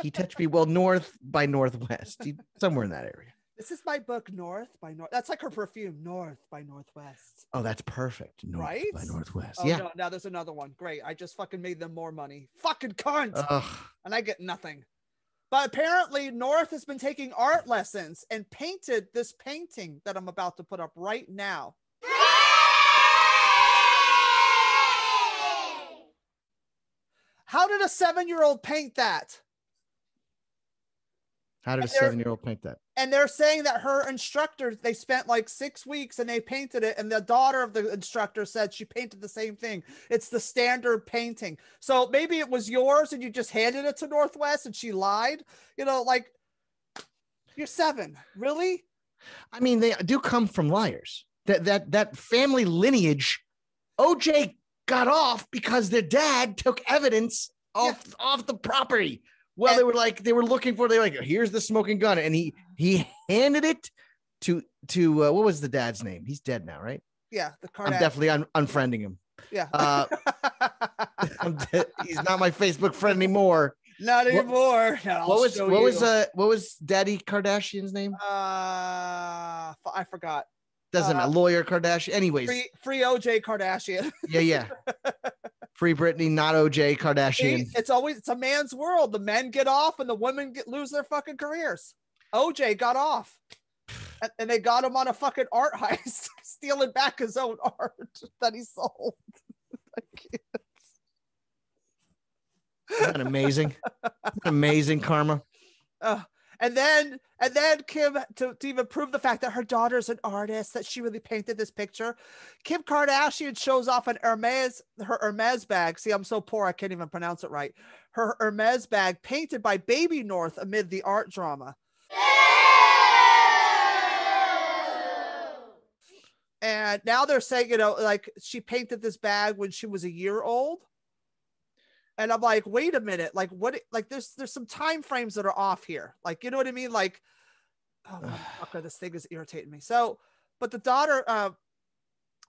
B: He touched me, well, North by Northwest. Somewhere in that area.
A: This is my book, North by North. That's like her perfume, North by Northwest.
B: Oh, that's perfect. North
A: right?
B: by Northwest.
A: Oh,
B: yeah.
A: No, now there's another one. Great. I just fucking made them more money. Fucking cunt. And I get nothing. But apparently North has been taking art lessons and painted this painting that I'm about to put up right now. How did a 7-year-old paint that?
B: How did a 7-year-old paint that?
A: And they're saying that her instructor, they spent like 6 weeks and they painted it. And the daughter of the instructor said she painted the same thing. It's the standard painting. So maybe it was yours and you just handed it to Northwest and she lied. You know, like, you're 7. Really?
B: I mean, they do come from liars. That family lineage, OJ got off because their dad took evidence off the property. Well, they were looking for, here's the smoking gun. And he handed it to what was the dad's name? He's dead now, right?
A: Yeah.
B: I'm definitely unfriending him.
A: Yeah.
B: He's not my Facebook friend anymore.
A: Not anymore.
B: What was Daddy Kardashian's name?
A: I forgot.
B: Doesn't matter. Lawyer Kardashian. Anyways.
A: Free OJ Kardashian.
B: Yeah. Free Britney, not OJ Kardashian.
A: It's a man's world. The men get off and the women lose their fucking careers. OJ got off. And they got him on a fucking art heist, stealing back his own art that he sold. I can't.
B: Isn't that amazing? Amazing karma.
A: And then Kim, to even prove the fact that her daughter's an artist, that she really painted this picture, Kim Kardashian shows off her Hermes bag. See, I'm so poor I can't even pronounce it right. Her Hermes bag painted by Baby North amid the art drama. And now they're saying, like she painted this bag when she was a year old. And I'm like, wait a minute, like what? Like there's some time frames that are off here. Like, you know what I mean? Like, oh, motherfucker, this thing is irritating me. So, but the daughter,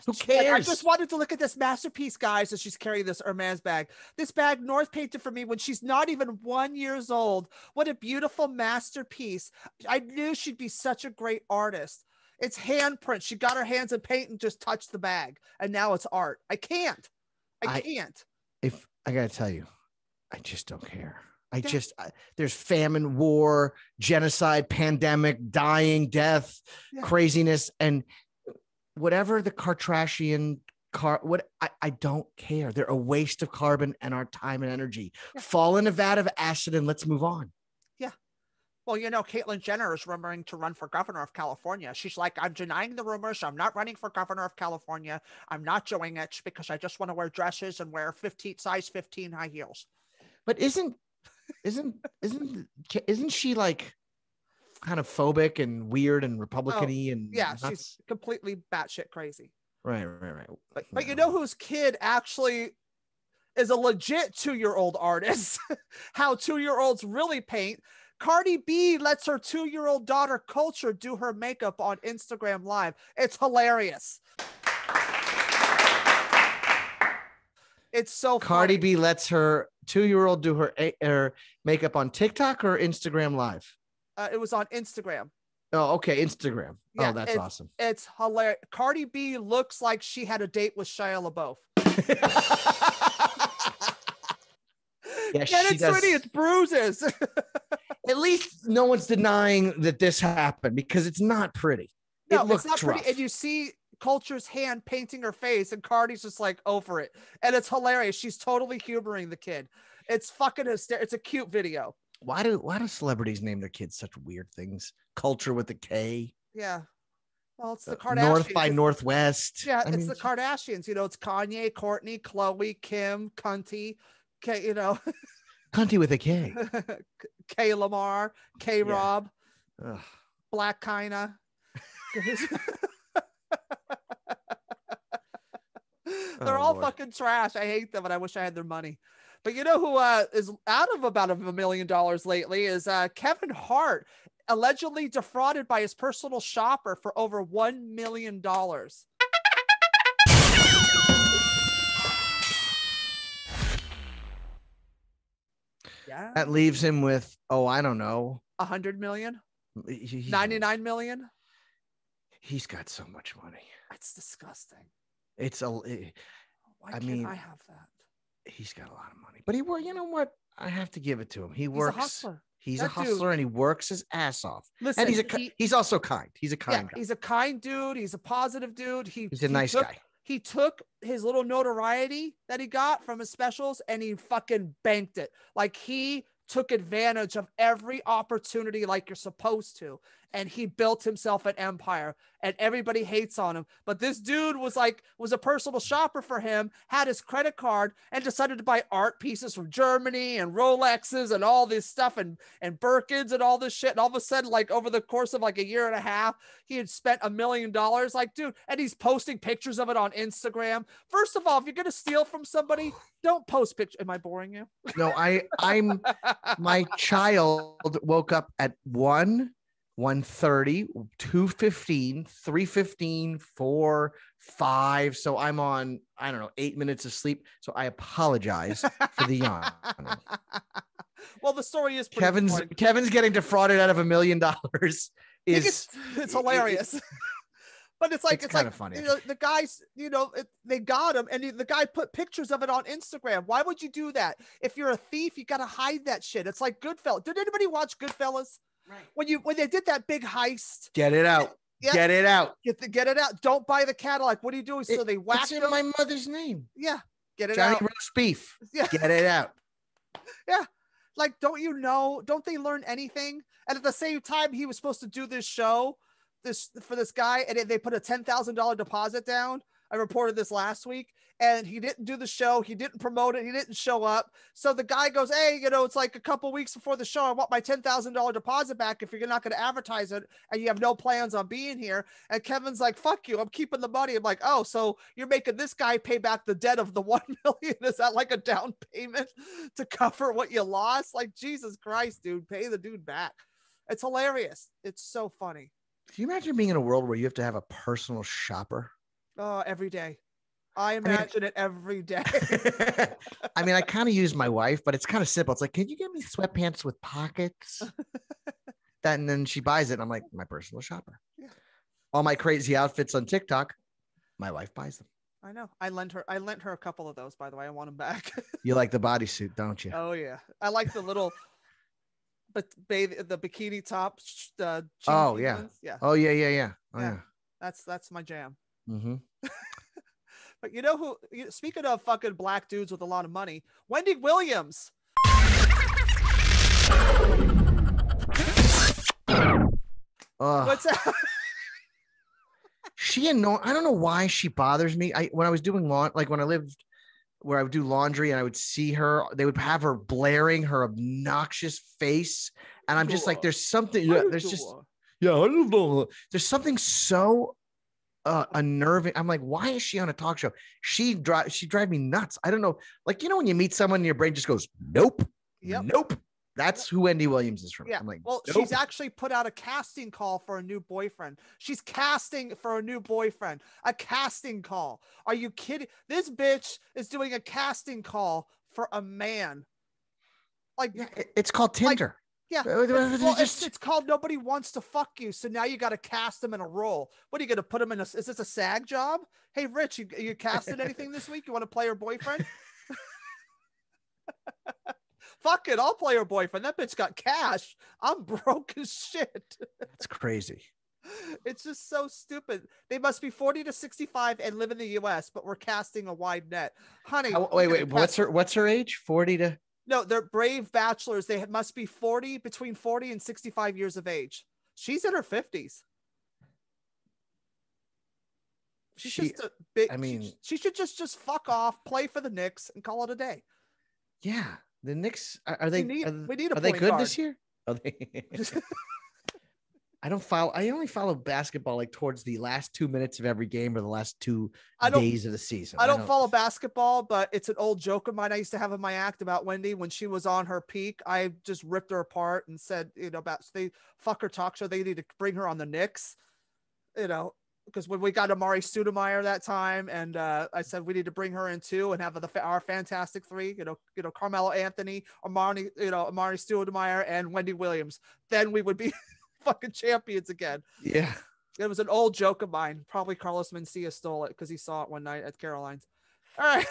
B: who cares?
A: Like, I just wanted to look at this masterpiece, guys, as she's carrying this Hermes bag. This bag North painted for me when she's not even 1 year old. What a beautiful masterpiece. I knew she'd be such a great artist. It's handprint. She got her hands in paint and just touched the bag, and now it's art. I can't. I can't.
B: If I gotta tell you, I just don't care. There's famine, war, genocide, pandemic, dying, death, craziness, and whatever the Kardashian I don't care. They're a waste of carbon and our time and energy. Fall in a vat of acid and let's move on.
A: Yeah. Well, you know, Caitlyn Jenner is rumoring to run for governor of California. She's like, I'm denying the rumors. I'm not running for governor of California. I'm not doing it because I just want to wear dresses and wear size 15 high heels.
B: But isn't she like kind of phobic and weird and Republican-y and nuts?
A: She's completely batshit crazy.
B: Right.
A: But you know whose kid actually is a legit 2-year-old artist? How 2-year-olds really paint. Cardi B lets her 2-year-old daughter Culture do her makeup on Instagram Live. It's hilarious. It's so funny.
B: Cardi B lets her 2-year-old do her makeup on TikTok or Instagram Live?
A: It was on Instagram.
B: Oh, okay. Instagram.
A: Yeah,
B: oh, that's awesome.
A: It's hilarious. Cardi B looks like she had a date with Shia LaBeouf.
B: Yeah,
A: Get it, sweetie. It's bruises.
B: At least no one's denying that this happened because it's not pretty.
A: No, it's not pretty. And you see Culture's hand painting her face, and Cardi's just like over it. And it's hilarious. She's totally humoring the kid. It's fucking hysterical. It's a cute video.
B: Why do celebrities name their kids such weird things? Culture with a K.
A: Yeah. Well, it's the Kardashians.
B: North by Northwest.
A: Yeah, it's the Kardashians. You know, it's Kanye, Kourtney, Khloe, Kim, Cunty, K, you know.
B: Cunty with a K.
A: K Lamar, K Rob, Black Kinda. They're all fucking trash. I hate them, and I wish I had their money. But you know who is out of about $1 million lately is Kevin Hart, allegedly defrauded by his personal shopper for over $1 million. Yeah.
B: That leaves him with, I don't know,
A: 100 million, 99 million.
B: He's got so much money.
A: That's disgusting.
B: Why
A: can't I have that?
B: He's got a lot of money, but you know what? I have to give it to him. He's a hustler. He's a hustler, and he works his ass off.
A: Listen,
B: and he's also kind. He's a kind guy.
A: He's a kind dude. He's a positive dude.
B: He's a nice guy.
A: He took his little notoriety that he got from his specials and he fucking banked it. Like, he took advantage of every opportunity like you're supposed to. And he built himself an empire, and everybody hates on him. But this dude was a personal shopper for him, had his credit card, and decided to buy art pieces from Germany and Rolexes and all this stuff and Birkins and all this shit. And all of a sudden, like, over the course of like a year and a half, he had spent $1 million. Like, dude, and he's posting pictures of it on Instagram. First of all, if you're going to steal from somebody, don't post pictures. Am I boring you?
B: No, I'm my child woke up at 1:30, 2:15, 3:15, 4, 5. So I'm on, I don't know, 8 minutes of sleep. So I apologize for the yawn.
A: Well, the story is pretty
B: Kevin's getting defrauded out of $1 million.
A: It's hilarious. But it's
B: kind of funny.
A: You know, the guys, they got him, and the guy put pictures of it on Instagram. Why would you do that? If you're a thief, you got to hide that shit. It's like Goodfellas. Did anybody watch Goodfellas? Right. When they did that big heist,
B: get it out. Get it out.
A: Get it out. Don't buy the Cadillac. What are you doing? So they whacked
B: in my mother's name.
A: Yeah. Get it
B: Johnny
A: out.
B: Roast Beef.
A: Yeah.
B: Get it out.
A: Yeah. Like, don't they learn anything? And at the same time, he was supposed to do this show for this guy, and they put a $10,000 deposit down. I reported this last week, and he didn't do the show. He didn't promote it. He didn't show up. So the guy goes, hey, it's like a couple weeks before the show. I want my $10,000 deposit back if you're not going to advertise it and you have no plans on being here. And Kevin's like, fuck you. I'm keeping the money. I'm like, oh, so you're making this guy pay back the debt of the $1 million? Is that like a down payment to cover what you lost? Like, Jesus Christ, dude, pay the dude back. It's hilarious. It's so funny.
B: Can you imagine being in a world where you have to have a personal shopper?
A: Oh, every day. I imagine it every day.
B: I mean, I kind of use my wife, but it's kind of simple. It's like, can you get me sweatpants with pockets? And then she buys it, and I'm like, my personal shopper.
A: Yeah.
B: all my crazy outfits on TikTok, my wife buys them.
A: I know. I lent her a couple of those, by the way. I want them back.
B: You like the bodysuit, don't you?
A: Oh yeah. I like the little, but the bikini top.
B: Oh yeah.
A: Ones. Yeah.
B: Oh yeah. Oh yeah.
A: That's my jam.
B: Mm-hmm.
A: But you know who? Speaking of fucking black dudes with a lot of money, Wendy Williams. What's that?
B: She annoying. I don't know why she bothers me. When I was doing when I lived where I would do laundry and I would see her, they would have her blaring her obnoxious face, and I'm just like, there's something. There's something so unnerving. I'm like, why is she on a talk show? She drives me nuts. I don't know. Like, when you meet someone and your brain just goes, nope, nope. That's who Wendy Williams is from.
A: Yeah.
B: I'm like,
A: well,
B: nope.
A: She's actually put out a casting call for a new boyfriend. She's casting for a new boyfriend. A casting call. Are you kidding? This bitch is doing a casting call for a man. Like,
B: it's called Tinder.
A: Yeah. Well, it's called Nobody Wants to Fuck You. So now you got to cast them in a role. What are you going to put them in? Is this a SAG job? Hey, Rich, you casted anything this week? You want to play her boyfriend? Fuck it, I'll play her boyfriend. That bitch got cash. I'm broke as shit.
B: That's crazy.
A: It's just so stupid. They must be 40 to 65 and live in the US, but we're casting a wide net. Honey.
B: Wait. What's her age? 40 to?
A: No, they're brave bachelors. They must be between 40 and 65 years of age. She's in her 50s. She's just a big, she should just fuck off, play for the Knicks, and call it a day.
B: Yeah. The Knicks are they?
A: We need a
B: are they good
A: guard.
B: this year? Are they? I only follow basketball like towards the last 2 minutes of every game or the last 2 days of the season.
A: I don't follow basketball, but it's an old joke of mine I used to have in my act about Wendy when she was on her peak. I just ripped her apart and said, about they fuck her talk show. They need to bring her on the Knicks, because when we got Amari Stoudemire that time, and I said we need to bring her in too and have our fantastic three, Carmelo Anthony, Amari Stoudemire, and Wendy Williams. Then we would be fucking champions again.
B: Yeah,
A: it was an old joke of mine. Probably Carlos Mencia stole it because he saw it one night at Caroline's. All right.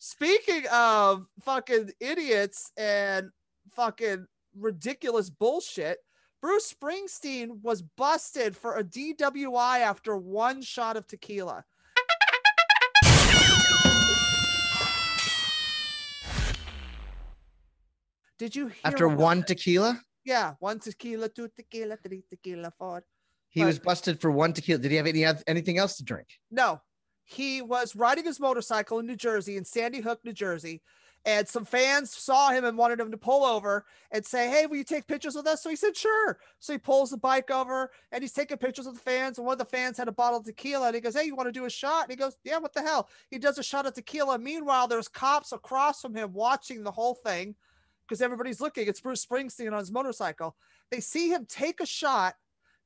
A: Speaking of fucking idiots and fucking ridiculous bullshit, Bruce Springsteen was busted for a DWI after one shot of tequila. Did you hear
B: after one tequila?
A: Yeah, 1 tequila, 2 tequila, 3 tequila, 4.
B: He was busted for 1 tequila. Did he have anything else to drink?
A: No. He was riding his motorcycle in New Jersey, in Sandy Hook, New Jersey. And some fans saw him and wanted him to pull over and say, hey, will you take pictures with us? So he said, sure. So he pulls the bike over and he's taking pictures of the fans. And one of the fans had a bottle of tequila. And he goes, hey, you want to do a shot? And he goes, yeah, what the hell? He does a shot of tequila. Meanwhile, there's cops across from him watching the whole thing because everybody's looking. It's Bruce Springsteen on his motorcycle. They see him take a shot,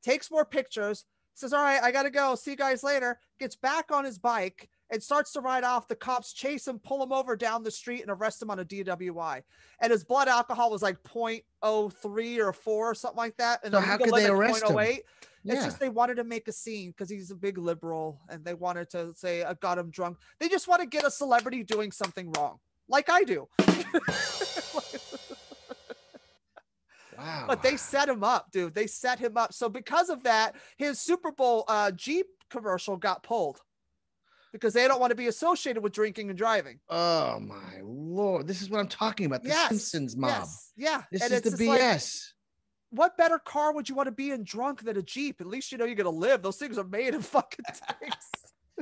A: takes more pictures, says, all right, I got to go. See you guys later. Gets back on his bike and starts to ride off. The cops chase him, pull him over down the street, and arrest him on a DWI. And his blood alcohol was like 0.03 or 4 or something like that. And
B: so how could they arrest him?
A: It's just they wanted to make a scene because he's a big liberal, and they wanted to say, I got him drunk. They just want to get a celebrity doing something wrong, like I do.
B: Wow.
A: But they set him up, dude. They set him up. So because of that, his Super Bowl Jeep commercial got pulled because they don't want to be associated with drinking and driving.
B: Oh my Lord. This is what I'm talking about. The Simpsons mob.
A: Yes. Yeah.
B: This is the BS.
A: What better car would you want to be in drunk than a Jeep? At least you're going to live. Those things are made of fucking tanks.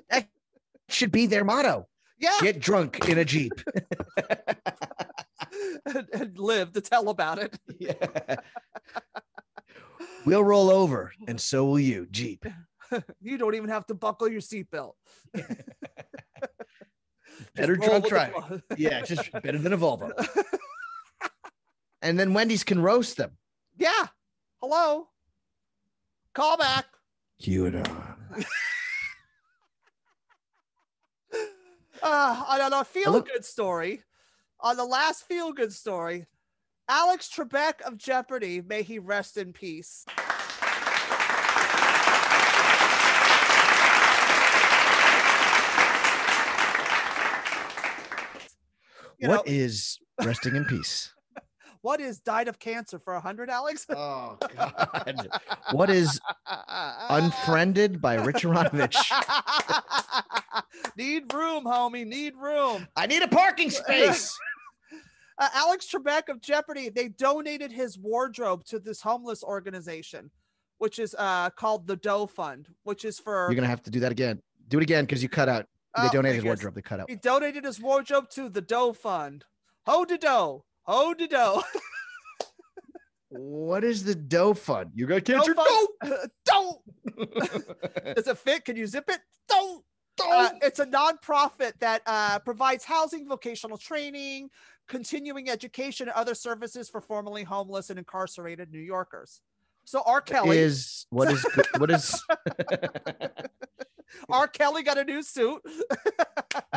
B: That should be their motto.
A: Yeah.
B: Get drunk in a Jeep.
A: and live to tell about it.
B: Yeah. We'll roll over, and so will you, Jeep.
A: You don't even have to buckle your seatbelt.
B: Better drunk driving. Yeah, just better than a Volvo. And then Wendy's can roast them.
A: Yeah. Hello. Call back.
B: Cue it on.
A: On a feel-good story, on the last feel-good story, Alex Trebek of Jeopardy, may he rest in peace.
B: What is resting in peace?
A: What is died of cancer for 100, Alex?
B: Oh God. What is unfriended by Rich Aronovitch?
A: Need room, homie. Need room.
B: I need a parking space.
A: Alex Trebek of Jeopardy, they donated his wardrobe to this homeless organization, which is called the Doe Fund, which is for...
B: You're going to have to do that again. Do it again because you cut out. They donated his wardrobe. They cut out.
A: He donated his wardrobe to the Doe Fund. Ho de doe. Ho de doe.
B: What is the Doe Fund? You got cancer?
A: Don't. Does it fit? Can you zip it? Don't. It's a nonprofit that provides housing, vocational training, continuing education, and other services for formerly homeless and incarcerated New Yorkers. So R. Kelly
B: what is
A: R. Kelly got a new suit.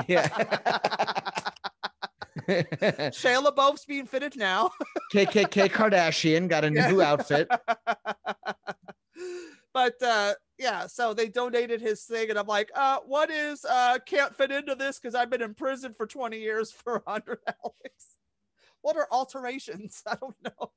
B: Yeah.
A: Shia LaBeouf's being fitted now.
B: KKK Kardashian got a new outfit.
A: But yeah, so they donated his thing, and I'm like, what is can't fit into this because I've been in prison for 20 years for 100, Alex. What are alterations? I don't know.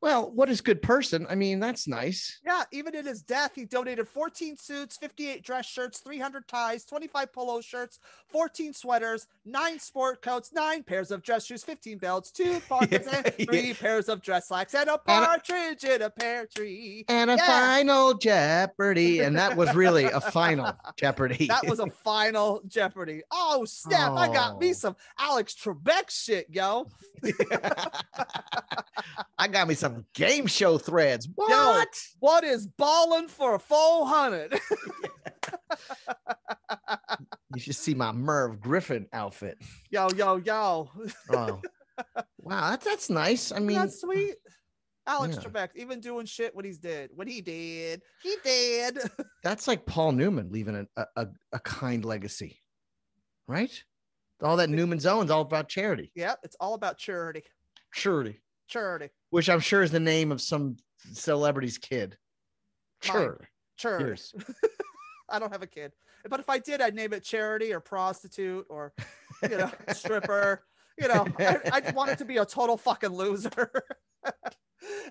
B: Well, what is good person? I mean, that's nice.
A: Yeah, even in his death, he donated 14 suits, 58 dress shirts, 300 ties, 25 polo shirts, 14 sweaters, 9 sport coats, 9 pairs of dress shoes, 15 belts, 2 pockets, and 3 pairs of dress slacks, and a partridge in a pear tree.
B: And a final Jeopardy. And that was really a final Jeopardy.
A: That was a final Jeopardy. Oh, snap. I got me some Alex Trebek shit, yo.
B: I got me some game show threads. What?
A: Yo, what is balling for 400?
B: You should see my Merv Griffin outfit.
A: Yo.
B: Oh, wow, that's nice. I mean,
A: that's sweet. Alex Trebek, even doing shit when he did.
B: That's like Paul Newman leaving a kind legacy, right? All that Newman's owns all about charity.
A: Yeah, it's all about charity.
B: Charity.
A: Which
B: I'm sure is the name of some celebrity's kid. Charity.
A: I don't have a kid, but if I did, I'd name it Charity or Prostitute or, stripper. I'd want it to be a total fucking loser.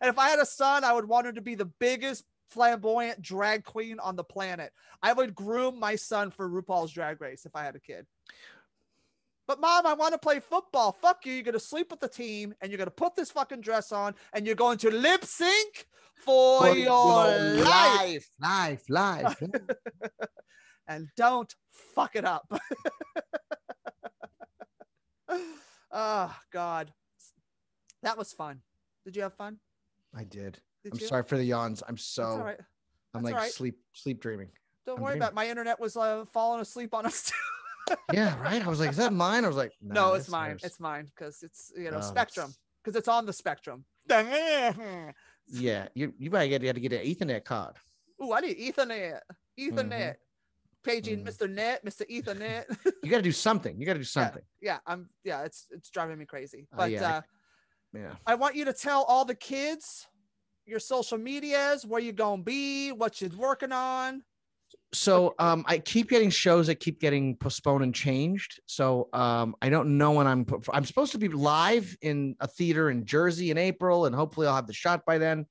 A: And if I had a son, I would want him to be the biggest flamboyant drag queen on the planet. I would groom my son for RuPaul's Drag Race if I had a kid. But Mom, I want to play football. Fuck you. You're going to sleep with the team and you're going to put this fucking dress on and you're going to lip sync for your life. And don't fuck it up. Oh, God. That was fun. Did you have fun?
B: I did. I'm sorry for the yawns. I'm sleep dreaming.
A: Don't worry about it. My internet was falling asleep on us too.
B: Yeah, right. I was like, is that mine? I was like,
A: no, it's mine. Hers. It's mine because it's Spectrum because it's on the Spectrum.
B: Yeah, you might have to get an Ethernet card.
A: Ooh, I need Ethernet. Paging Mr. Net, Mr. Ethernet.
B: You got to do something.
A: Yeah, it's driving me crazy. But
B: yeah.
A: I want you to tell all the kids your social medias, where you gonna be, what you're working on.
B: So I keep getting shows that keep getting postponed and changed. So I don't know when I'm supposed to be live in a theater in Jersey in April, and hopefully I'll have the shot by then.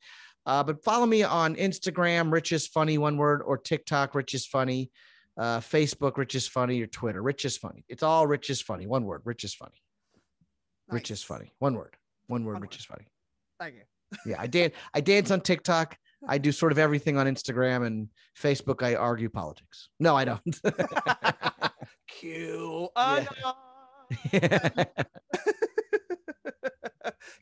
B: But follow me on Instagram, Rich is Funny, one word, or TikTok, Rich is Funny, Facebook, Rich is Funny, or Twitter, Rich is Funny. It's all Rich is Funny, one word, Rich is Funny. Nice. Rich is Funny, one word, Rich is Funny.
A: Thank you.
B: Yeah, I dance on TikTok. I do sort of everything on Instagram and Facebook. I argue politics. No, I don't.
A: Q.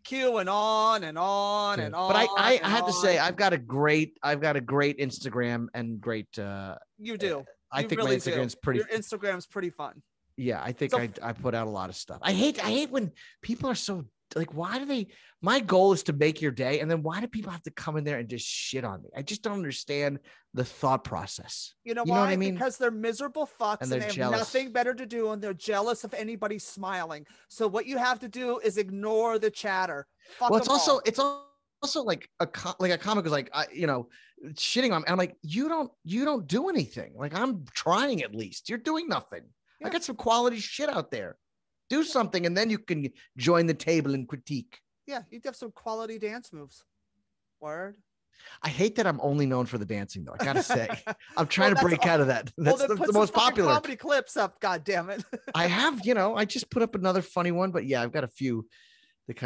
A: Q and on and on and on.
B: But I had to say, I've got a great Instagram and great.
A: You do.
B: I think my Instagram's pretty.
A: Your Instagram's pretty fun.
B: Yeah, I think I put out a lot of stuff. I hate when people are so like, why do they? My goal is to make your day, and then why do people have to come in there and just shit on me? I just don't understand the thought process.
A: You know why? What I mean? Because they're miserable fucks and they have
B: jealous.
A: Nothing better to do, and they're jealous of anybody smiling. So what you have to do is ignore the chatter.
B: It's also like a comic was like, shitting on me. I'm like, you don't do anything. Like, I'm trying at least. You're doing nothing. Yeah. I got some quality shit out there. Do something, and then you can join the table and critique.
A: Yeah, you'd have some quality dance moves. Word.
B: I hate that I'm only known for the dancing, though. I gotta say, I'm trying to break out of that. That's the most popular.
A: Comedy clips up. God damn it.
B: I have, I just put up another funny one, but yeah, I've got a few. Yeah,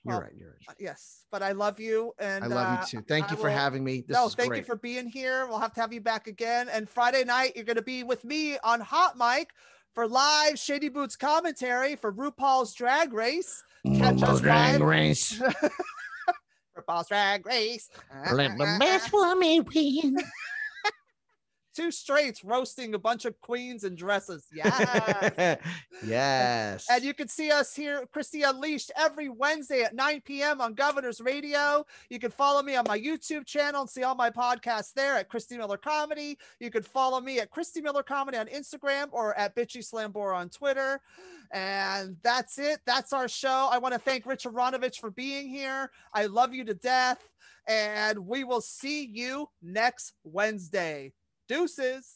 B: all right. You're right.
A: Yes, but I love you, and
B: I love you too. Thank you for having me.
A: Thank you for being here. We'll have to have you back again. And Friday night, you're going to be with me on Hot Mic for live Shady Boots commentary for RuPaul's Drag Race.
B: RuPaul's Drag Race.
A: RuPaul's Drag Race.
B: Let the best woman win.
A: Two straights roasting a bunch of queens in dresses. Yes.
B: Yes.
A: And you can see us here, Christy Unleashed, every Wednesday at 9 p.m. on Governor's Radio. You can follow me on my YouTube channel and see all my podcasts there at Christy Miller Comedy. You can follow me at Christy Miller Comedy on Instagram or at Bitchy Slambora on Twitter. And that's it. That's our show. I want to thank Rich Aronovitch for being here. I love you to death. And we will see you next Wednesday. Deuces.